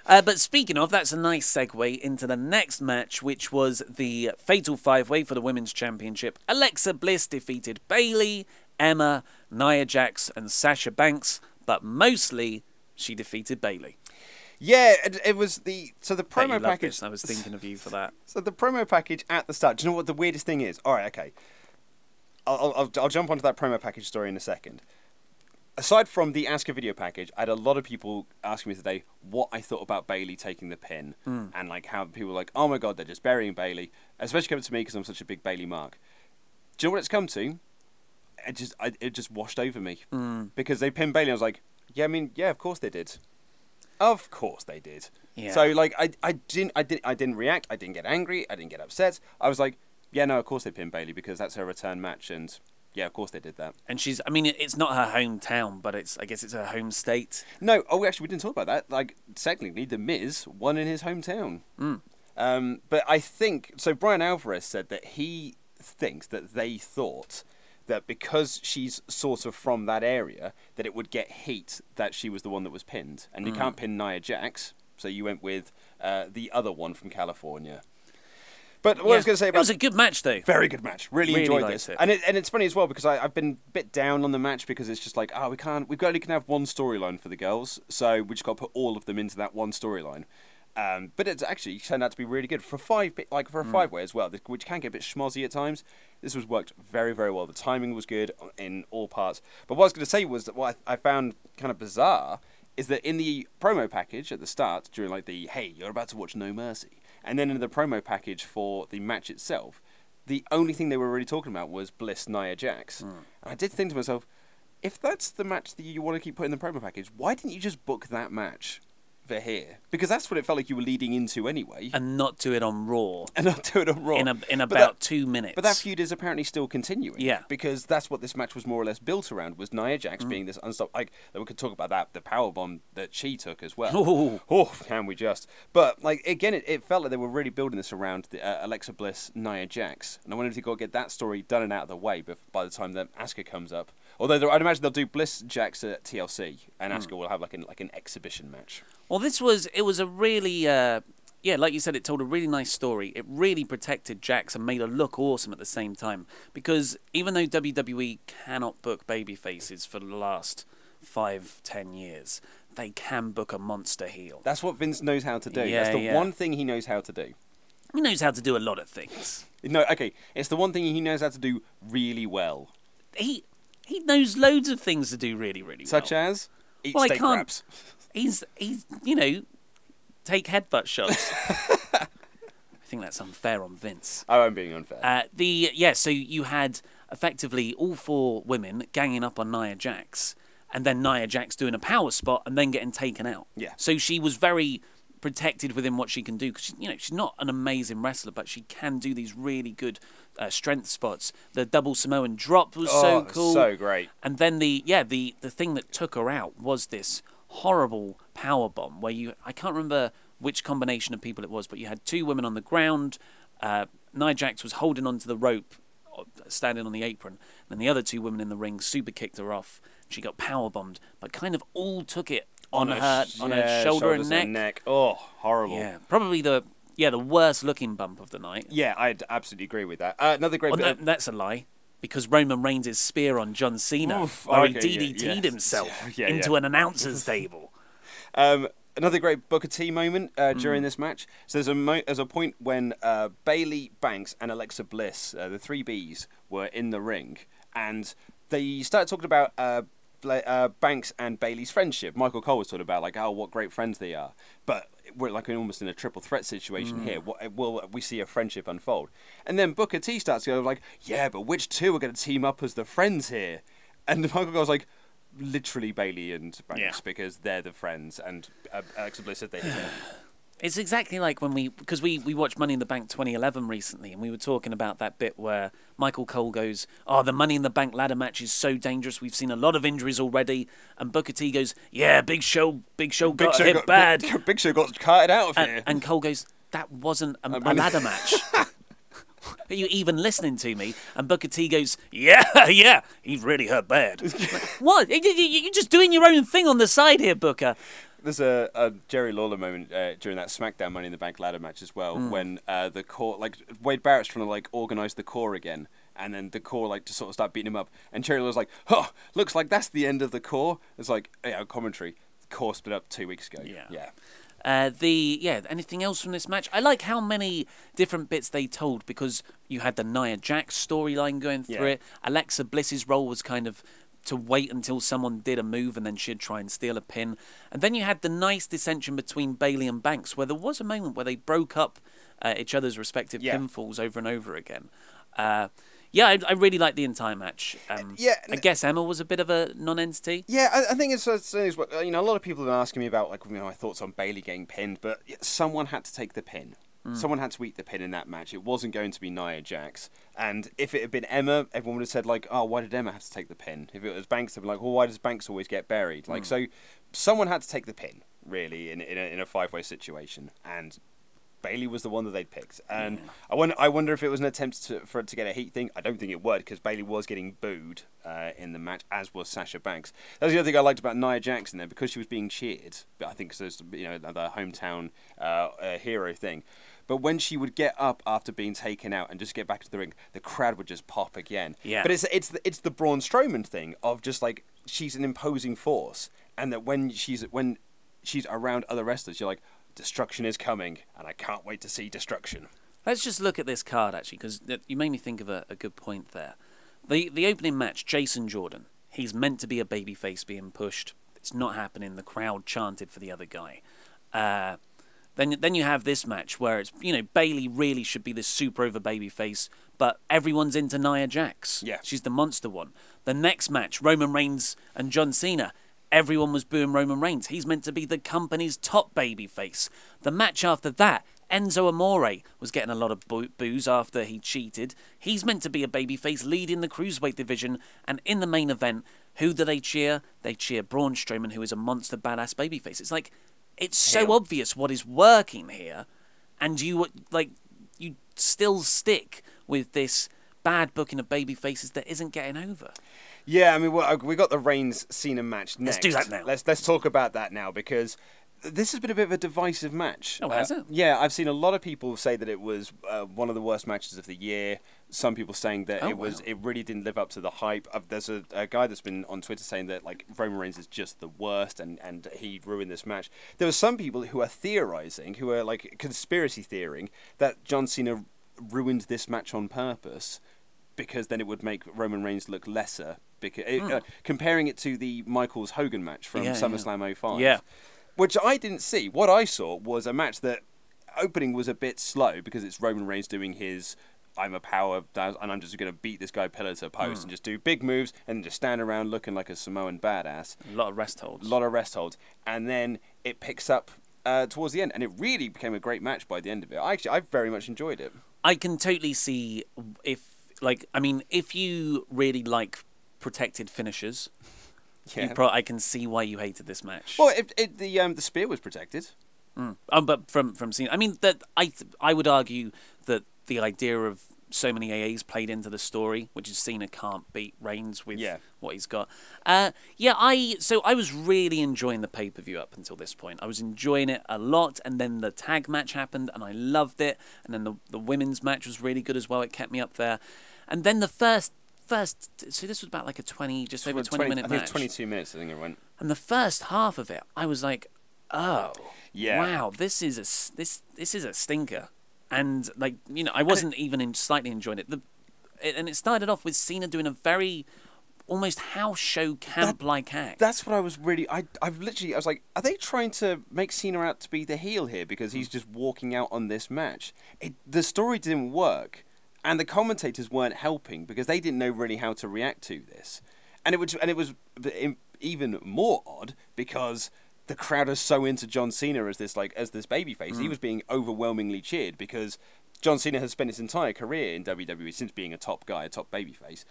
But speaking of, that's a nice segue into the next match, which was the Fatal 5-Way for the Women's Championship. Alexa Bliss defeated Bayley, Emma, Nia Jax, and Sasha Banks, but mostly she defeated Bayley. Yeah, it was the promo package. I was thinking of you for that. So the promo package at the start. Do you know what the weirdest thing is? All right, okay. I'll jump onto that promo package story in a second. Aside from the Ask a Video package, I had a lot of people asking me today what I thought about Bayley taking the pin and like how people were like, oh my god, they're just burying Bayley. Especially coming to me because I'm such a big Bayley mark. Do you know what it's come to? It just washed over me because they pinned Bayley. I was like, yeah, of course they did. Of course they did. Yeah. So like I didn't react. I didn't get angry. I didn't get upset. I was like, yeah, no, of course they pinned Bayley because that's her return match and. Yeah, of course they did that. And it's not her hometown, but I guess it's her home state. No, we didn't talk about that. Like, technically, The Miz won in his hometown. But I think, so Brian Alvarez said that he thinks that they thought that because she's sort of from that area, that it would get heat that she was the one that was pinned. And you can't pin Nia Jax, so you went with the other one from California. But what I was going to say about... It was a good match, though. Very good match. Really enjoyed this. And it's funny as well, because I've been a bit down on the match, because it's just like, we only can have one storyline for the girls, so we just got to put all of them into that one storyline. But it's actually turned out to be really good. For a 5-way as well, which can get a bit schmozzy at times, this was worked very, very well. The timing was good in all parts. But what I was going to say was that what I found kind of bizarre is that in the promo package at the start, during like the, hey, you're about to watch No Mercy, and then in the promo package for the match itself, the only thing they were really talking about was Bliss, Nia Jax. And I did think to myself, if that's the match that you want to keep putting in the promo package, why didn't you just book that match for here? Because that's what it felt like you were leading into anyway. And not do it on Raw. In about 2 minutes. But that feud is apparently still continuing. Yeah. Because that's what this match was more or less built around, was Nia Jax being this unstoppable... Like, we could talk about that, the powerbomb that she took as well. Can we just... But, like, again, it felt like they were really building this around the Alexa Bliss, Nia Jax. And I wonder if they've got to get that story done and out of the way by the time that Asuka comes up. Although I'd imagine they'll do Bliss Jax at TLC, and Asuka will have like an exhibition match. Well, it was a really, like you said, it told a really nice story. It really protected Jax and made her look awesome at the same time. Because even though WWE cannot book babyfaces for the last 5-10 years, they can book a monster heel. That's what Vince knows how to do. That's the one thing he knows how to do. He knows how to do a lot of things. No, okay, it's the one thing he knows how to do really well. He knows loads of things to do really, really well. Such as eat steak wraps. He's take headbutt shots. I think that's unfair on Vince. Oh, I'm being unfair. So you had effectively all 4 women ganging up on Nia Jax, and then Nia Jax doing a power spot and then getting taken out. Yeah. So she was very protected within what she can do, because she's not an amazing wrestler, but she can do these really good strength spots. The double Samoan drop was so cool, so great. And then the thing that took her out was this horrible power bomb where I can't remember which combination of people it was, but you had 2 women on the ground. Nia Jax was holding onto the rope, standing on the apron, and the other 2 women in the ring super kicked her off. She got power bombed, but kind of all took it on her shoulder and neck. Oh, horrible. Yeah, probably the worst looking bump of the night. Yeah, I'd absolutely agree with that. Another great bit. That's a lie, because Roman Reigns' spear on John Cena, where he DDT'd himself into an announcer's table. Another great Booker T moment during this match. So there's a point when Bayley, Banks, and Alexa Bliss, the 3 Bs, were in the ring, and they started talking about Banks and Bayley's friendship. Michael Cole was talking about what great friends they are, but we're almost in a triple threat situation here. Will we see a friendship unfold? And then Booker T starts to go yeah, but which 2 are going to team up as the friends here? And Michael Cole's like, literally Bayley and Banks, because they're the friends, and Alexa Bliss said they hate them. It's exactly like when we watched Money in the Bank 2011 recently, and we were talking about that bit where Michael Cole goes, the Money in the Bank ladder match is so dangerous, we've seen a lot of injuries already, and Booker T goes, yeah, Big Show got hit bad. Big Show got carted out of here. And Cole goes, that wasn't a ladder match. Are you even listening to me? And Booker T goes, yeah, he's really hurt bad. What? You're just doing your own thing on the side here, Booker. There's a Jerry Lawler moment during that SmackDown Money in the Bank ladder match as well, when the core, Wade Barrett's trying to organise the core again, and then the core to sort of start beating him up, and Jerry Lawler's like, looks like that's the end of the core. It's commentary. The core split up 2 weeks ago. Yeah. Anything else from this match? I like how many different bits they told, because you had the Nia Jax storyline going through it. Alexa Bliss's role was kind of to wait until someone did a move and then she'd try and steal a pin. And then you had the nice dissension between Bayley and Banks, where there was a moment where they broke up each other's respective pinfalls over and over again. I really liked the entire match. I guess Emma was a bit of a non-entity. Yeah, I think it's a lot of people have been asking me about my thoughts on Bayley getting pinned, but someone had to take the pin. Someone had to eat the pin in that match. It wasn't going to be Nia Jax. And if it had been Emma, everyone would have said, why did Emma have to take the pin? If it was Banks, they'd be like, well, why does Banks always get buried? So someone had to take the pin, really, in a 5-way situation. And Bayley was the one that they'd picked. And I wonder if it was an attempt for it to get a heat thing. I don't think it would, because Bayley was getting booed in the match, as was Sasha Banks. That was the other thing I liked about Nia Jax in there, because she was being cheered. But I think there's the hometown hero thing. But when she would get up after being taken out and just get back to the ring, the crowd would just pop again. Yeah. But it's the Braun Strowman thing of just she's an imposing force, and that when she's around other wrestlers, you're like, destruction is coming, and I can't wait to see destruction. Let's just look at this card, actually, because you made me think of a good point there. The opening match, Jason Jordan, he's meant to be a babyface being pushed. It's not happening. The crowd chanted for the other guy. Then you have this match where it's, Bayley really should be this super over babyface, but everyone's into Nia Jax. Yeah. She's the monster one. The next match, Roman Reigns and John Cena. Everyone was booing Roman Reigns. He's meant to be the company's top babyface. The match after that, Enzo Amore was getting a lot of boos after he cheated. He's meant to be a babyface leading the Cruiserweight division. And in the main event, who do they cheer? They cheer Braun Strowman, who is a monster badass babyface. It's it's so obvious what is working here, and you still stick with this bad booking of baby faces that isn't getting over. Yeah, I mean, we got the Reigns-Cena match next. Let's do that now. Let's talk about that now, because this has been a bit of a divisive match. Oh, has it? Yeah, I've seen a lot of people say that it was one of the worst matches of the year. Some people saying that it really didn't live up to the hype. There's a guy that's been on Twitter saying that Roman Reigns is just the worst and he ruined this match. There were some people who are theorizing, who are conspiracy theoring, that John Cena ruined this match on purpose, because then it would make Roman Reigns look lesser. Because comparing it to the Michaels Hogan match from SummerSlam 05. Yeah. Which I didn't see. What I saw was a match that opening was a bit slow because it's Roman Reigns doing his I'm a power and I'm just going to beat this guy pillar to post and just do big moves and just stand around looking like a Samoan badass. A lot of rest holds. And then it picks up towards the end, and it really became a great match by the end of it. I very much enjoyed it. I can totally see if you really like protected finishers, I can see why you hated this match. Well, the spear was protected. But from Cena, I mean that I would argue that the idea of so many AAs played into the story, which is Cena can't beat Reigns with what he's got. I was really enjoying the pay-per-view up until this point. I was enjoying it a lot, and then the tag match happened, and I loved it. And then the women's match was really good as well. It kept me up there. And then the first, so this was about like a 20 minute match. I think it was 22 minutes, I think it went. And the first half of it, I was like, oh, wow, this is a stinker. And I wasn't even slightly enjoying it. And it started off with Cena doing a very almost house show camp-like act. That's what I was really. I was like, are they trying to make Cena out to be the heel here because he's just walking out on this match? The story didn't work, and the commentators weren't helping because they didn't know really how to react to this, and it was even more odd because the crowd is so into John Cena as this babyface. He was being overwhelmingly cheered because John Cena has spent his entire career in WWE since being a top guy, a top babyface,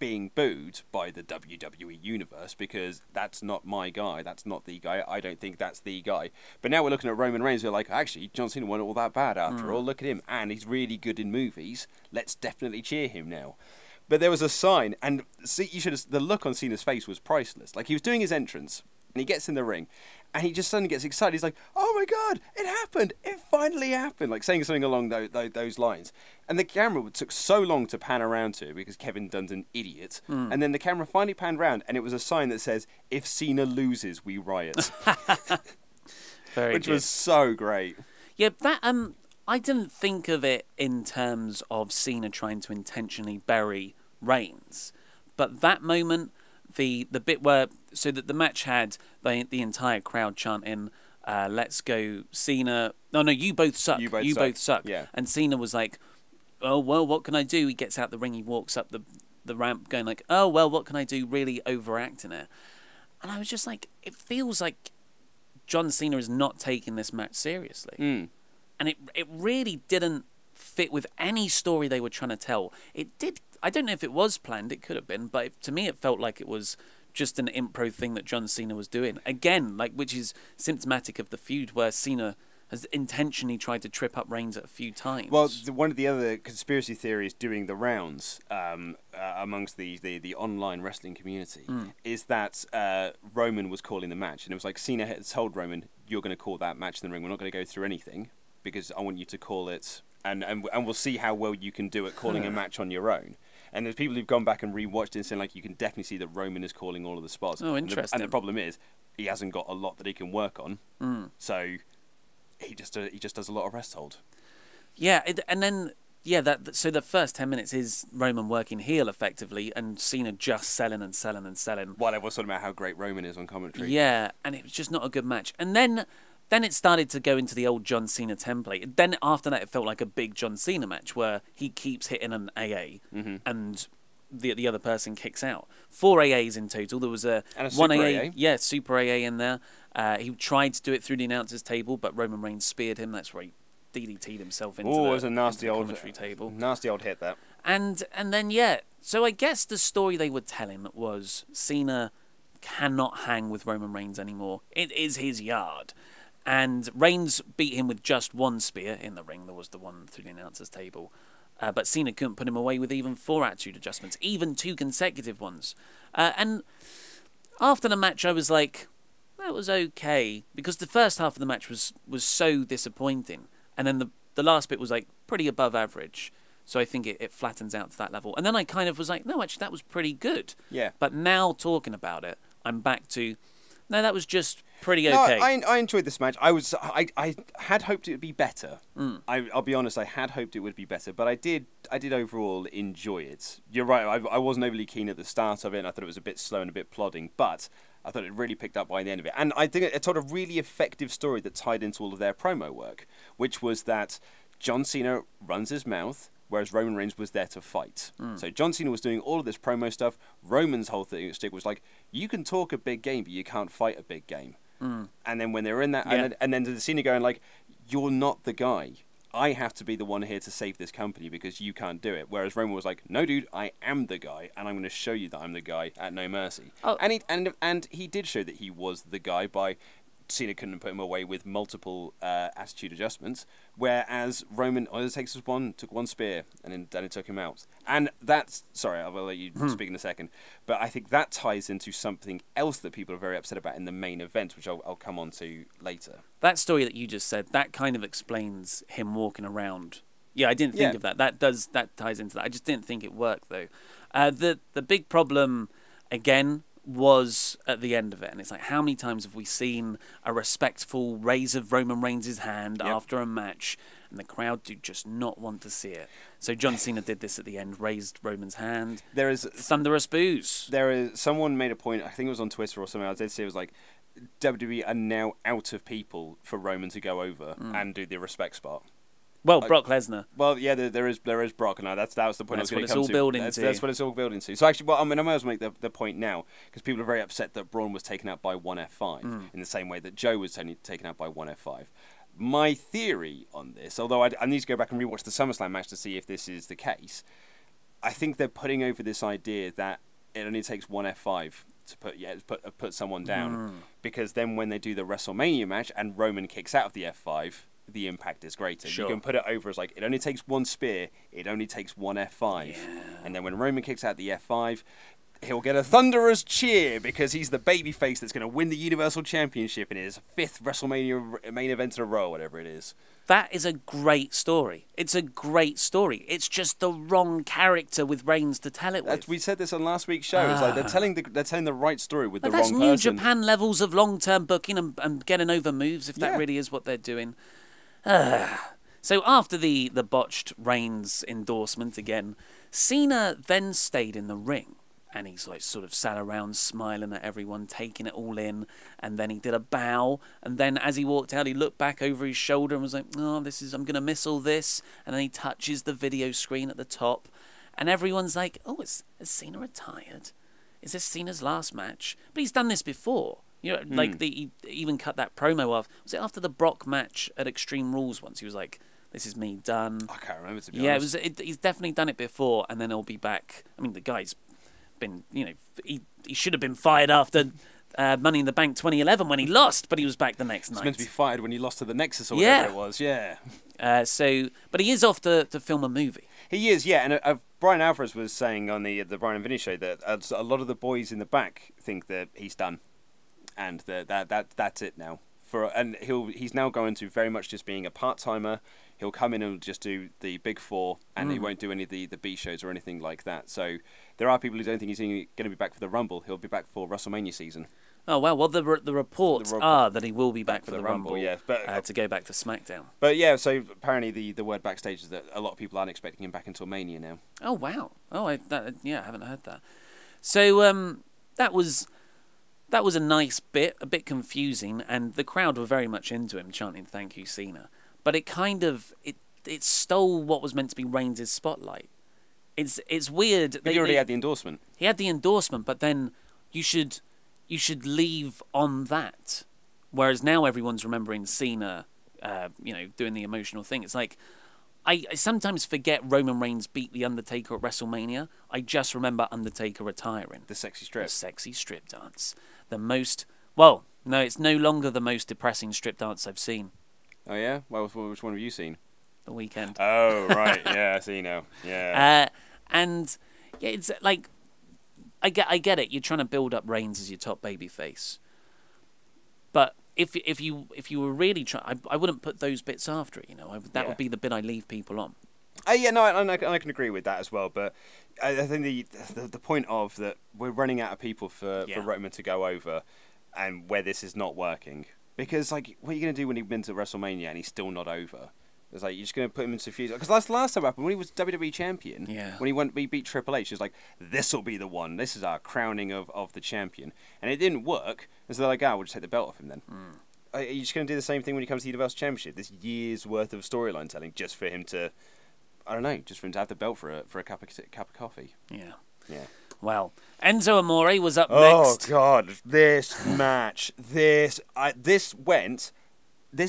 being booed by the WWE universe because that's not my guy, that's not the guy, I don't think that's the guy. But now we're looking at Roman Reigns, we're like, actually, John Cena wasn't all that bad after all, look at him, and he's really good in movies, let's definitely cheer him now. But there was a sign, and the look on Cena's face was priceless. Like, he was doing his entrance, and he gets in the ring, and he just suddenly gets excited. He's like, oh my God, it happened. It finally happened. Like saying something along those lines. And the camera took so long to pan around to because Kevin Dunn's an idiot. And then the camera finally panned around, and it was a sign that says, if Cena loses, we riot. Which was so great. Yeah, that I didn't think of it in terms of Cena trying to intentionally bury Reigns. But that moment, the bit where, so that the match had the entire crowd chanting, let's go Cena, no, you both suck, you both suck. Yeah. And Cena was like, oh, well, what can I do? He gets out the ring, he walks up the ramp going like, oh, well, what can I do? Really overacting it. And I was just like, it feels like John Cena is not taking this match seriously. And it really didn't fit with any story they were trying to tell. It did. I don't know if it was planned. It could have been, but to me, it felt like it was just an improv thing that John Cena was doing again, which is symptomatic of the feud where Cena has intentionally tried to trip up Reigns a few times. Well, one of the other conspiracy theories doing the rounds amongst the online wrestling community is that Roman was calling the match, and it was like Cena had told Roman, "You're going to call that match in the ring. We're not going to go through anything because I want you to call it." And we'll see how well you can do at calling a match on your own. And there's people who've gone back and rewatched it and saying, like, you can definitely see that Roman is calling all of the spots. Oh, interesting. And the problem is, he hasn't got a lot that he can work on. So he just does a lot of rest hold. Yeah, so the first 10 minutes is Roman working heel effectively and Cena just selling and selling and selling. While everyone's talking about how great Roman is on commentary. Yeah, and it was just not a good match. And then it started to go into the old John Cena template. Then after that, it felt like a big John Cena match where he keeps hitting an AA and the other person kicks out. 4 AAs in total. There was and a one super AA. AA. Yeah, super AA in there. He tried to do it through the announcer's table, but Roman Reigns speared him. That's where he DDT'd himself into it was a nasty old commentary table. Nasty old hit, that. And then, so I guess the story they were telling was Cena cannot hang with Roman Reigns anymore. It is his yard. And Reigns beat him with just one spear in the ring. There was the one through the announcer's table. But Cena couldn't put him away with even 4 attitude adjustments, even 2 consecutive ones. And after the match, I was like, that was okay. Because the first half of the match was so disappointing. And then the last bit was like pretty above average. So I think it flattens out to that level. And then I kind of was like, no, actually, that was pretty good. Yeah. But now talking about it, I'm back to, no, that was just pretty okay. No, I enjoyed this match. I had hoped it would be better. I'll be honest, I had hoped it would be better, but I did overall enjoy it. You're right, I wasn't overly keen at the start of it, and I thought it was a bit slow and a bit plodding, but I thought it really picked up by the end of it. And I think it told a really effective story that tied into all of their promo work, which was that John Cena runs his mouth, whereas Roman Reigns was there to fight. So John Cena was doing all of this promo stuff. Roman's whole stick was like, you can talk a big game, but you can't fight a big game. And then when they were in that, and then the Cena going like, you're not the guy. I have to be the one here to save this company because you can't do it. Whereas Roman was like, no, dude, I am the guy, and I'm going to show you that I'm the guy at No Mercy. And he did show that he was the guy by Cena couldn't put him away with multiple attitude adjustments, whereas Roman all it takes is took one spear, and then it took him out. And that's, sorry, I will let you speak in a second, but I think that ties into something else that people are very upset about in the main event, which I'll come on to later. That story that you just said, that kind of explains him walking around. Yeah, I didn't think of that. That ties into that. I just didn't think it worked, though. The big problem, again, was at the end of it, and it's like, how many times have we seen a respectful raise of Roman Reigns' hand after a match, and the crowd do just not want to see it? So John Cena did this at the end, raised Roman's hand. There is thunderous boos. Someone made a point, I think it was on Twitter or something, I did see it was like, WWE are now out of people for Roman to go over and do the respect spot. Well, Brock Lesnar. Well, yeah, there is Brock, and that was the point I was going to come to. That's what it's all building to. So actually, well, I mean, I might as well make the point now, because people are very upset that Braun was taken out by one F5, in the same way that Joe was taken out by one F5. My theory on this, although I need to go back and rewatch the SummerSlam match to see if this is the case, I think they're putting over this idea that it only takes one F5 to put someone down, because then when they do the WrestleMania match and Roman kicks out of the F5, the impact is greater. Sure. You can put it over as like, it only takes one spear, it only takes one F5. Yeah. And then when Roman kicks out the F5, he'll get a thunderous cheer because he's the babyface that's going to win the Universal Championship in his 5th WrestleMania main event in a row, whatever it is. That is a great story. It's a great story. It's just the wrong character with Reigns to tell it with. We said this on last week's show. It's like they're telling the right story with the wrong person. That's New Japan levels of long-term booking and getting over moves, if that really is what they're doing. So after the botched Reigns endorsement again, Cena then stayed in the ring, and he's like sort of sat around smiling at everyone, taking it all in, and then he did a bow, and then as he walked out, he looked back over his shoulder and was like, oh, I'm gonna miss all this, and then he touches the video screen at the top, and everyone's like, oh, is Cena retired? Is this Cena's last match? But he's done this before. You know, like he even cut that promo off. Was it after the Brock match at Extreme Rules once? He was like, this is me done. I can't remember, to be honest. He's definitely done it before, and then he'll be back. I mean, the guy's been, he should have been fired after Money in the Bank 2011 when he lost, but he was back the next night. He was meant to be fired when he lost to the Nexus or whatever it was, but he is off to film a movie. He is, yeah, and Brian Alvarez was saying on the Brian and Vinny show that a lot of the boys in the back think that he's done. And that's it now. And he's now going to very much just being a part-timer. He'll come in and just do the Big Four, and he won't do any of the B shows or anything like that. So there are people who don't think he's going to be back for the Rumble. He'll be back for WrestleMania season. Oh, well, the reports are that he will be back for the Rumble, yeah, but, to go back to SmackDown. But yeah, so apparently the word backstage is that a lot of people aren't expecting him back until Mania now. Oh, wow. Oh, I haven't heard that. So that was a nice bit, a bit confusing, and the crowd were very much into him, chanting "Thank you, Cena." But it kind of it stole what was meant to be Reigns' spotlight. It's weird. He already had the endorsement. He had the endorsement, but then you should leave on that. Whereas now everyone's remembering Cena, doing the emotional thing. It's like I sometimes forget Roman Reigns beat The Undertaker at WrestleMania. I just remember Undertaker retiring. The sexy strip. The sexy strip dance. No, it's no longer the most depressing strip dance I've seen. Oh, yeah? Well, which one have you seen? The Weekend. Oh, right. Yeah, I see now. Yeah. And yeah, it's like, I get it. You're trying to build up Reigns as your top babyface. But if you were really trying, I wouldn't put those bits after it. That would be the bit I leave people on. Yeah, no, I can agree with that as well. But I think the point of that we're running out of people for Roman to go over. and where this is not working. Because, like, what are you going to do when you've been to WrestleMania and he's still not over? It's like, you're just going to put him into a feud. Because that's the last time happened, when he was WWE champion, when he beat Triple H, it was like, this will be the one. This is our crowning of the champion. And it didn't work. And so they're like, we'll just take the belt off him then. Are you just going to do the same thing when he comes to the Universal Championship? This year's worth of storyline telling just for him to, I don't know, just for him to have the belt for a cup of coffee. Yeah. Yeah. Well, Enzo Amore was up next. Oh, God. This match. This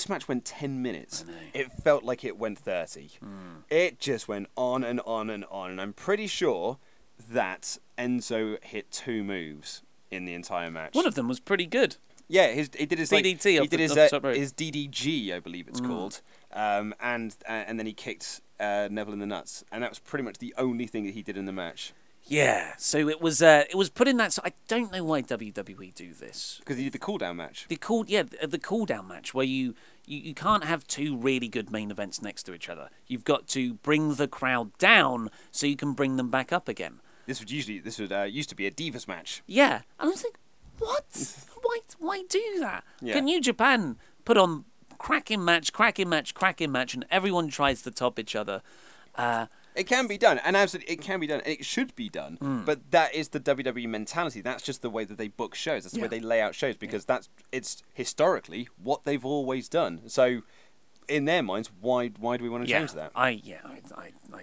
match went 10 minutes. It felt like it went 30. It just went on and on and on. And I'm pretty sure that Enzo hit 2 moves in the entire match. One of them was pretty good. Yeah, he did his DDT. He did his DDG, I believe it's called. And then he kicked Neville in the nuts. And that was pretty much the only thing that he did in the match. Yeah, so it was put in that. So I don't know why WWE do this. Because he did the cool-down match. The cool-down match where you can't have 2 really good main events next to each other. You've got to bring the crowd down so you can bring them back up again. This would used to be a Divas match. Yeah, and I was like, what? Why do that? Yeah. Can New Japan put on cracking match, and everyone tries to top each other? It can be done, and absolutely, it can be done, and it should be done. But that is the WWE mentality. That's just the way that they book shows. That's the way they lay out shows, because it's historically what they've always done. So, in their minds, why do we want to change that? I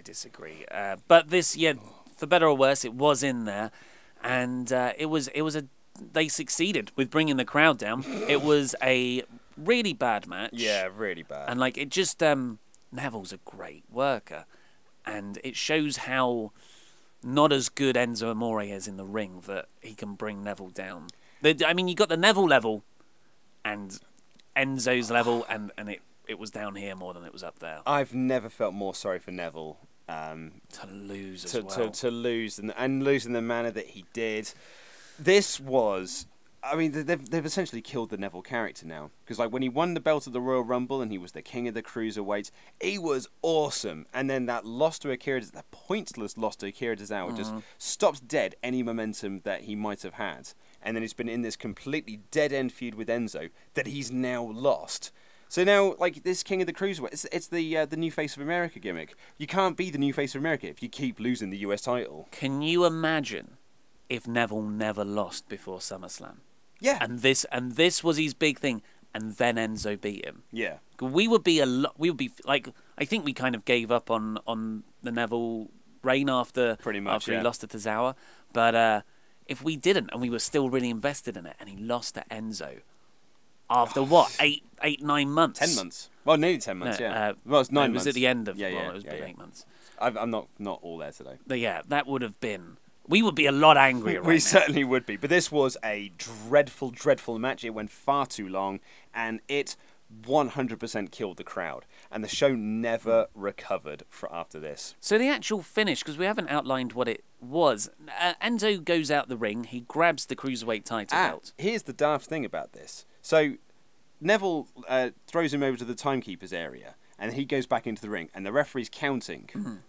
disagree. But this, for better or worse, it was in there, and they succeeded with bringing the crowd down. It was a really bad match. Yeah, really bad. And it just Neville's a great worker. And it shows how not as good Enzo Amore is in the ring that he can bring Neville down. You got the Neville level and Enzo's level, and it was down here more than it was up there. I've never felt more sorry for Neville. To lose as well. To lose, and lose in the manner that he did. This was... I mean, they've essentially killed the Neville character now. Because when he won the belt of the Royal Rumble and he was the king of the cruiserweights, he was awesome. And then that pointless loss to Akira Tozawa just stopped dead any momentum that he might have had. And then he's been in this completely dead-end feud with Enzo that he's now lost. So now, this king of the cruiserweights, it's the new face of America gimmick. You can't be the new face of America if you keep losing the US title. Can you imagine if Neville never lost before SummerSlam? Yeah. And this was his big thing, and then Enzo beat him. Yeah. We would be I think we kind of gave up on the Neville reign after he lost to Tozawa. But if we didn't, and we were still really invested in it, and he lost to Enzo after 9 months? 10 months. Well, nearly 10 months, yeah. Well, it's 9 months. It was at the end of it was 8 months. I'm not all there today. But yeah, that would have been... We would be a lot angrier right now. We certainly would be. But this was a dreadful, dreadful match. It went far too long, and it 100% killed the crowd. And the show never recovered after this. So the actual finish, because we haven't outlined what it was. Enzo goes out the ring. He grabs the Cruiserweight title belt. Here's the daft thing about this. So Neville throws him over to the timekeeper's area, and he goes back into the ring, and the referee's counting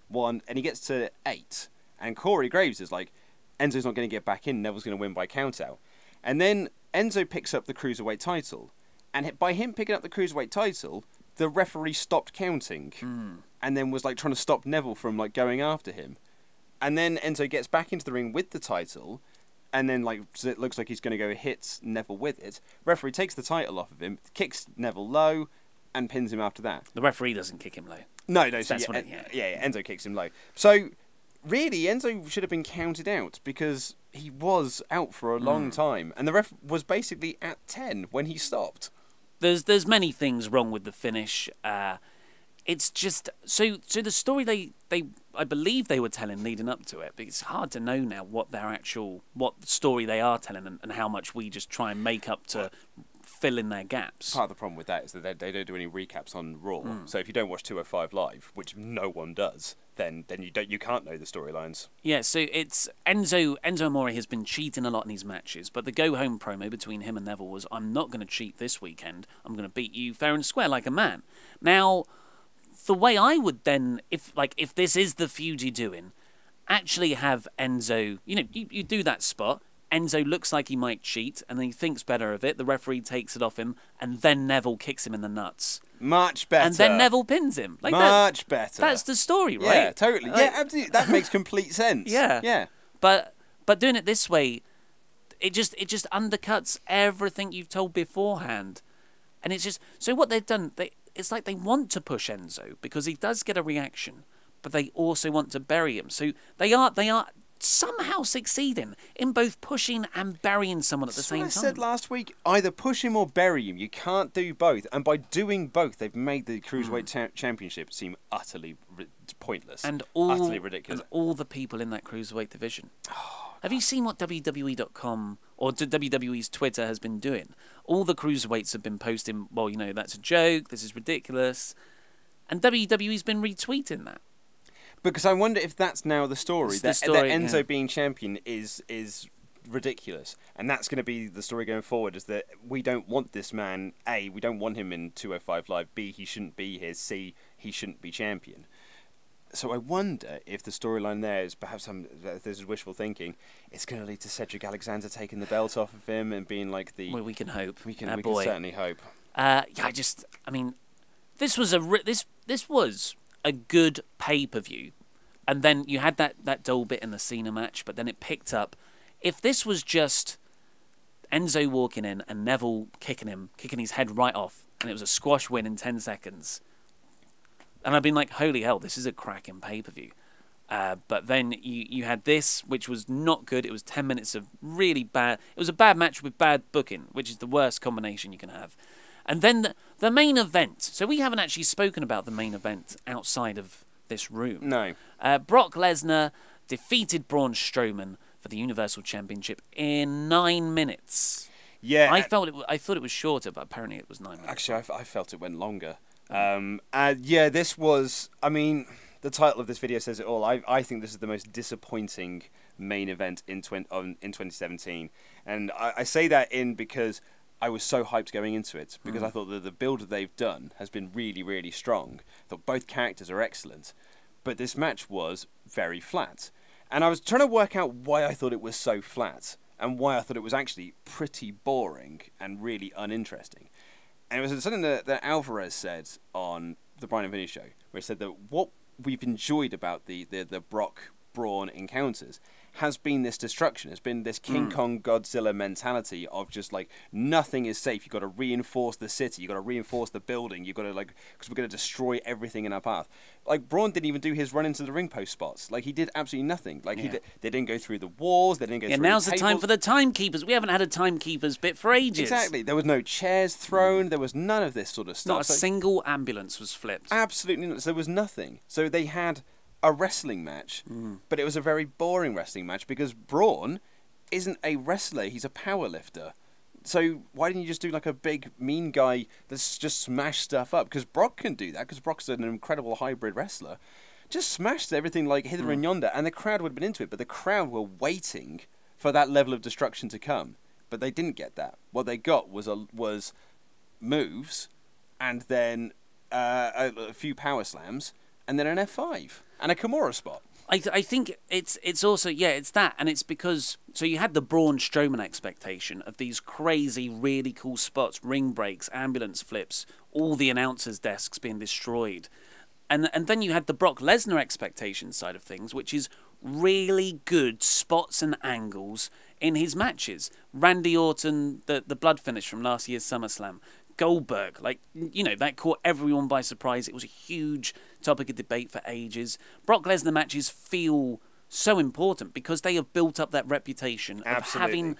1, and he gets to 8. And Corey Graves is like, Enzo's not going to get back in, Neville's going to win by countout. And then Enzo picks up the Cruiserweight title. And by him picking up the Cruiserweight title, the referee stopped counting. And then was trying to stop Neville from going after him. And then Enzo gets back into the ring with the title. And then it looks like he's going to go hit Neville with it. Referee takes the title off of him, kicks Neville low, and pins him after that. The referee doesn't kick him low. No, so Enzo kicks him low. So... really, Enzo should have been counted out because he was out for a long time. And the ref was basically at 10 when he stopped. There's many things wrong with the finish. It's just... So the story I believe they were telling leading up to it, but it's hard to know now what story they are telling and how much we just try and make up to fill in their gaps. Part of the problem with that is that they don't do any recaps on Raw. So if you don't watch 205 Live, which no one does, then you can't know the storylines. Yeah, so it's Enzo Amore has been cheating a lot in his matches, but the go-home promo between him and Neville was, I'm not going to cheat this weekend. I'm going to beat you fair and square like a man. Now, the way I would then, if this is the feud you're doing, actually have Enzo, you do that spot, Enzo looks like he might cheat, and then he thinks better of it. The referee takes it off him, and then Neville kicks him in the nuts. Much better. And then Neville pins him. Like Much better. That's the story, right? Yeah, totally. Yeah, absolutely. That makes complete sense. Yeah. Yeah. But doing it this way, it just undercuts everything you've told beforehand. And it's just... So what they've done, it's like they want to push Enzo, because he does get a reaction, but they also want to bury him. So they are somehow succeeding in both pushing and burying someone at the same time. I said last week, either push him or bury him. You can't do both. And by doing both, they've made the Cruiserweight Championship seem utterly pointless. And utterly ridiculous. And all the people in that Cruiserweight division. Have you seen what WWE.com or WWE's Twitter has been doing? All the Cruiserweights have been posting, well, you know, that's a joke, this is ridiculous. And WWE's been retweeting that. Because I wonder if that's now the story. That Enzo being champion is ridiculous. And that's going to be the story going forward, is that we don't want this man. A, we don't want him in 205 Live. B, he shouldn't be here. C, he shouldn't be champion. So I wonder if the storyline there is perhaps this is wishful thinking. It's going to lead to Cedric Alexander taking the belt off of him and being like the... Well, we can hope. We can certainly hope. This was a good pay-per-view. And then you had that dull bit in the Cena match, but then it picked up. If this was just Enzo walking in and Neville kicking his head right off, and it was a squash win in 10 seconds, and I'd been like, holy hell, this is a cracking pay-per-view. But then you had this, which was not good. It was 10 minutes of really bad... It was a bad match with bad booking, which is the worst combination you can have. And then the main event. So we haven't actually spoken about the main event outside of this room. No. Brock Lesnar defeated Braun Strowman for the Universal Championship in 9 minutes. Yeah. I thought it was shorter, but apparently it was 9 minutes. Actually, I felt it went longer. Yeah, this was... I mean, the title of this video says it all. I think this is the most disappointing main event in 2017. And I say that because I was so hyped going into it, because I thought that the build that they've done has been really, really strong. I thought both characters are excellent. But this match was very flat. And I was trying to work out why I thought it was so flat, and why I thought it was actually pretty boring and really uninteresting. And it was something that Alvarez said on the Brian and Vinny show, where he said that what we've enjoyed about the Brock-Braun encounters has been this destruction. It's been this King Kong Godzilla mentality of just like, nothing is safe. You've got to reinforce the city. You've got to reinforce the building. You've got to, like, because we're going to destroy everything in our path. Like, Braun didn't even do his run into the ring post spots. Like, he did absolutely nothing. Like, they didn't go through the walls. They didn't go through now's the the time for the timekeepers. We haven't had a timekeepers bit for ages. Exactly. There was no chairs thrown. There was none of this sort of stuff. Not a single ambulance was flipped. Absolutely not. So there was nothing. So they had a wrestling match, but it was a very boring wrestling match because Braun isn't a wrestler, he's a power lifter. So why didn't you just do like a big mean guy that's just smash stuff up? Because Brock can do that, because Brock's an incredible hybrid wrestler. Just smashed everything like hither and yonder, and the crowd would have been into it, but the crowd were waiting for that level of destruction to come. But they didn't get that. What they got was moves, and then a few power slams, and then an F5 and a Kimura spot. I think it's also, it's that, and it's because, so you had the Braun Strowman expectation of these crazy, really cool spots, ring breaks, ambulance flips, all the announcers' desks being destroyed. And then you had the Brock Lesnar expectation side of things, which is really good spots and angles in his matches. Randy Orton, the blood finish from last year's SummerSlam. Goldberg, that caught everyone by surprise. It was a huge topic of debate for ages. Brock Lesnar matches feel so important because they have built up that reputation of having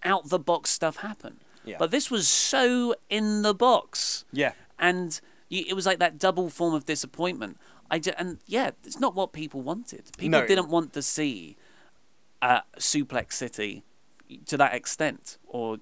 out-the-box stuff happen. Yeah. But this was so in the box. Yeah. And it was like that double form of disappointment. It's not what people wanted. People didn't want to see Suplex City to that extent, or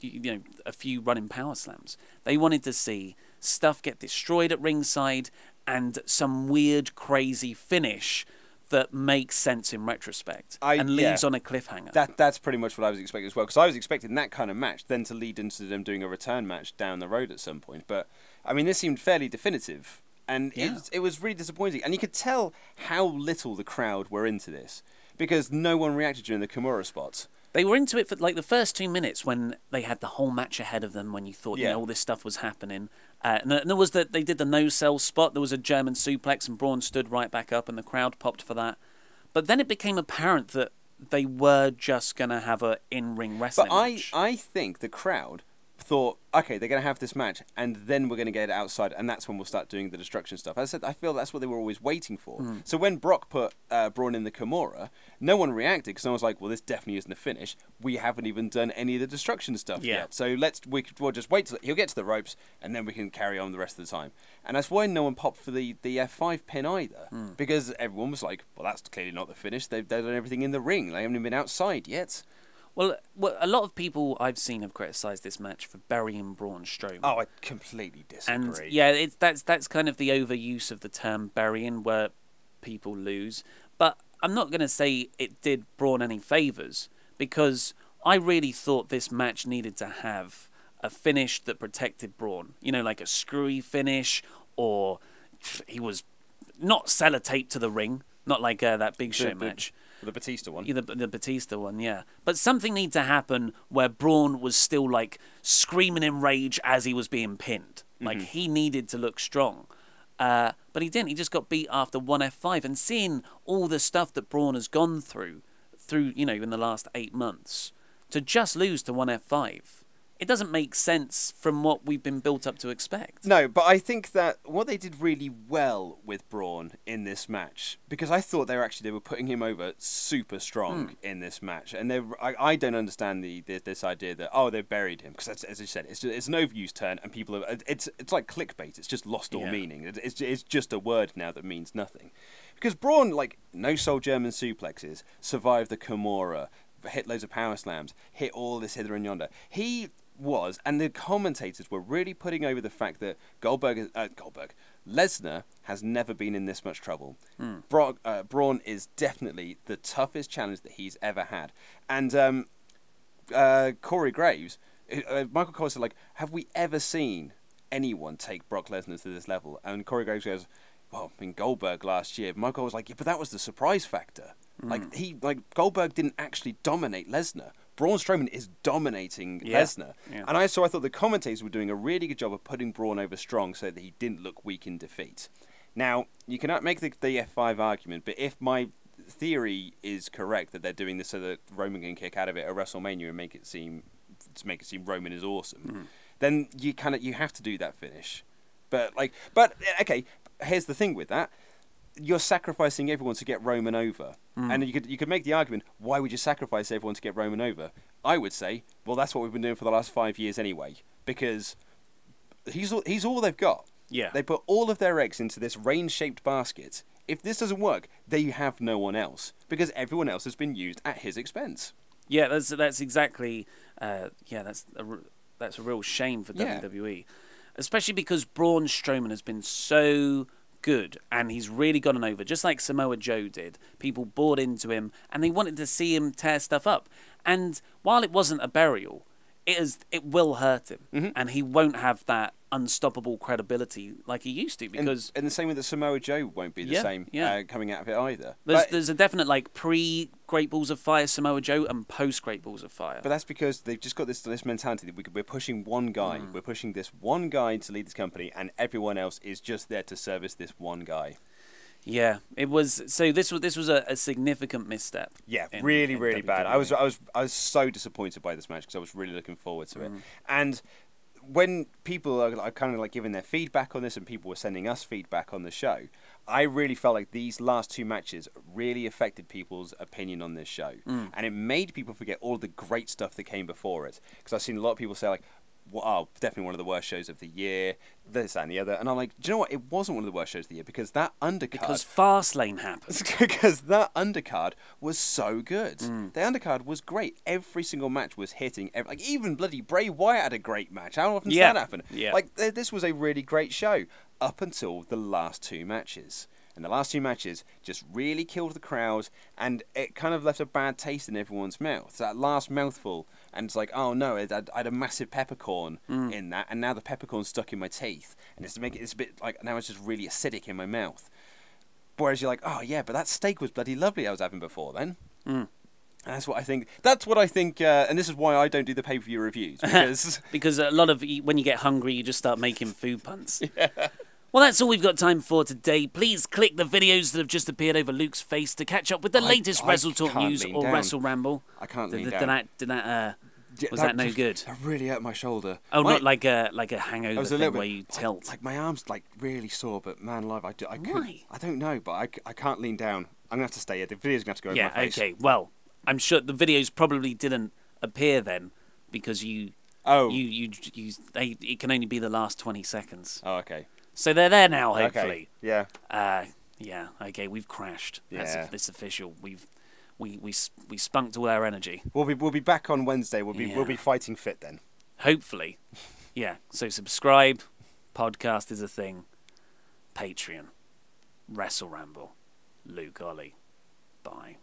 a few running power slams. They wanted to see stuff get destroyed at ringside and some weird, crazy finish that makes sense in retrospect and leaves on a cliffhanger. That's pretty much what I was expecting as well, because I was expecting that kind of match then to lead into them doing a return match down the road at some point. But I mean, this seemed fairly definitive, and it was really disappointing. And you could tell how little the crowd were into this, because no one reacted during the Kimura spots. They were into it for like the first 2 minutes when they had the whole match ahead of them, when you thought, you know, all this stuff was happening. And there was they did the no-sell spot. There was a German suplex and Braun stood right back up and the crowd popped for that. But then it became apparent that they were just going to have a in-ring wrestling match. But I think the crowd thought, okay, they're going to have this match, and then we're going to get it outside, and that's when we'll start doing the destruction stuff. As I said, I feel that's what they were always waiting for. So when Brock put Braun in the Kimura, no one reacted, because no one was like, well, this definitely isn't a finish. We haven't even done any of the destruction stuff yet. So we'll just wait till he'll get to the ropes, and then we can carry on the rest of the time. And that's why no one popped for the F5 pin either, because everyone was like, well, that's clearly not the finish. They've done everything in the ring. They haven't even been outside yet. Well, a lot of people I've seen have criticised this match for burying Braun Strowman. Oh, I completely disagree. And yeah, that's kind of the overuse of the term burying, where people lose. But I'm not going to say it did Braun any favours, because I really thought this match needed to have a finish that protected Braun. You know, like a screwy finish, or he was not sellotaped to the ring, not like that Big Show match. The Batista one. Yeah, the Batista one, yeah. But something needed to happen where Braun was still, like, screaming in rage as he was being pinned. Like, he needed to look strong. But he didn't. He just got beat after one F5. And seeing all the stuff that Braun has gone through, you know, in the last 8 months, to just lose to one F5, it doesn't make sense from what we've been built up to expect. No, but I think that what they did really well with Braun in this match, because I thought they were putting him over super strong in this match, and I don't understand this idea that they've buried him, because as you said, it's an overused term, and people it's like clickbait. It's just lost all meaning. It's just a word now that means nothing, because Braun, like, no-soul German suplexes, survived the Kimura, hit loads of power slams, hit all this hither and yonder. He was, and the commentators were really putting over the fact that Lesnar has never been in this much trouble. Braun is definitely the toughest challenge that he's ever had. And Corey Graves, Michael Cole said, like, have we ever seen anyone take Brock Lesnar to this level? And Corey Graves goes, well, in Goldberg last year. Michael was like, yeah, but that was the surprise factor. Like Goldberg didn't actually dominate Lesnar. Braun Strowman is dominating Lesnar. Yeah. And I thought the commentators were doing a really good job of putting Braun over strong so that he didn't look weak in defeat. Now, you cannot make the F5 argument, but if my theory is correct that they're doing this so that Roman can kick out of it at WrestleMania and make it seem Roman is awesome, then you have to do that finish. But okay, here's the thing with that. You're sacrificing everyone to get Roman over. And you could make the argument, why would you sacrifice everyone to get Roman over? I would say, well, that's what we've been doing for the last 5 years anyway, because he's all they've got. Yeah. They put all of their eggs into this rain-shaped basket. If this doesn't work, they have no one else, because everyone else has been used at his expense. Yeah, that's exactly that's a real shame for WWE, especially because Braun Strowman has been so good, and he's really gotten over, just like Samoa Joe did. People bought into him, and they wanted to see him tear stuff up. And while it wasn't a burial, it will hurt him, and he won't have that unstoppable credibility like he used to, because and the same with the Samoa Joe won't be the same coming out of it either. There's a definite, like, pre Great Balls of Fire Samoa Joe and post Great Balls of Fire. But that's because they've just got this mentality that we're pushing one guy. We're pushing this one guy to lead this company, and everyone else is just there to service this one guy. Yeah, it was. So this was a significant misstep. Yeah, really bad. I was so disappointed by this match because I was really looking forward to it. And when people are kind of like giving their feedback on this, and people were sending us feedback on the show, I really felt like these last two matches really affected people's opinion on this show, and it made people forget all the great stuff that came before it. Because I've seen a lot of people say, like, wow, definitely one of the worst shows of the year, this, that, and the other. And I'm like, do you know what? It wasn't one of the worst shows of the year, because that undercard... Because Fastlane happened. Because that undercard was so good. The undercard was great. Every single match was hitting. Like, even bloody Bray Wyatt had a great match. How often does that happen? Yeah. Like, this was a really great show up until the last two matches. And the last two matches just really killed the crowd, and it kind of left a bad taste in everyone's mouth. That last mouthful, and it's like, oh no, I had a massive peppercorn in that, and now the peppercorn's stuck in my teeth, and it's a bit like, now it's just really acidic in my mouth. Whereas you're like, oh yeah, but that steak was bloody lovely I was having before then. That's what I think. That's what I think, and this is why I don't do the pay-per-view reviews, because because a lot of when you get hungry, you just start making food puns. Yeah. Well, that's all we've got time for today. Please click the videos that have just appeared over Luke's face to catch up with the latest WrestleTalk news or WrestleRamble. I can't lean down. Was that no good? That really hurt my shoulder. Oh, not like a hangover thing where you tilt. Like my arm's like really sore, but man, alive, Why? I don't know, but I can't lean down. I'm gonna have to stay here. The video's gonna have to go over my face. Okay. Well, I'm sure the videos probably didn't appear then because it can only be the last 20 seconds. Oh, okay. So they're there now, hopefully. Okay. Yeah. Yeah. Okay, we've crashed. Yeah. It's official. We spunked all our energy. We'll be back on Wednesday. We'll be fighting fit then. Hopefully. Yeah. So subscribe. Podcast is a thing. Patreon. WrestleRamble. Luke Oli. Bye.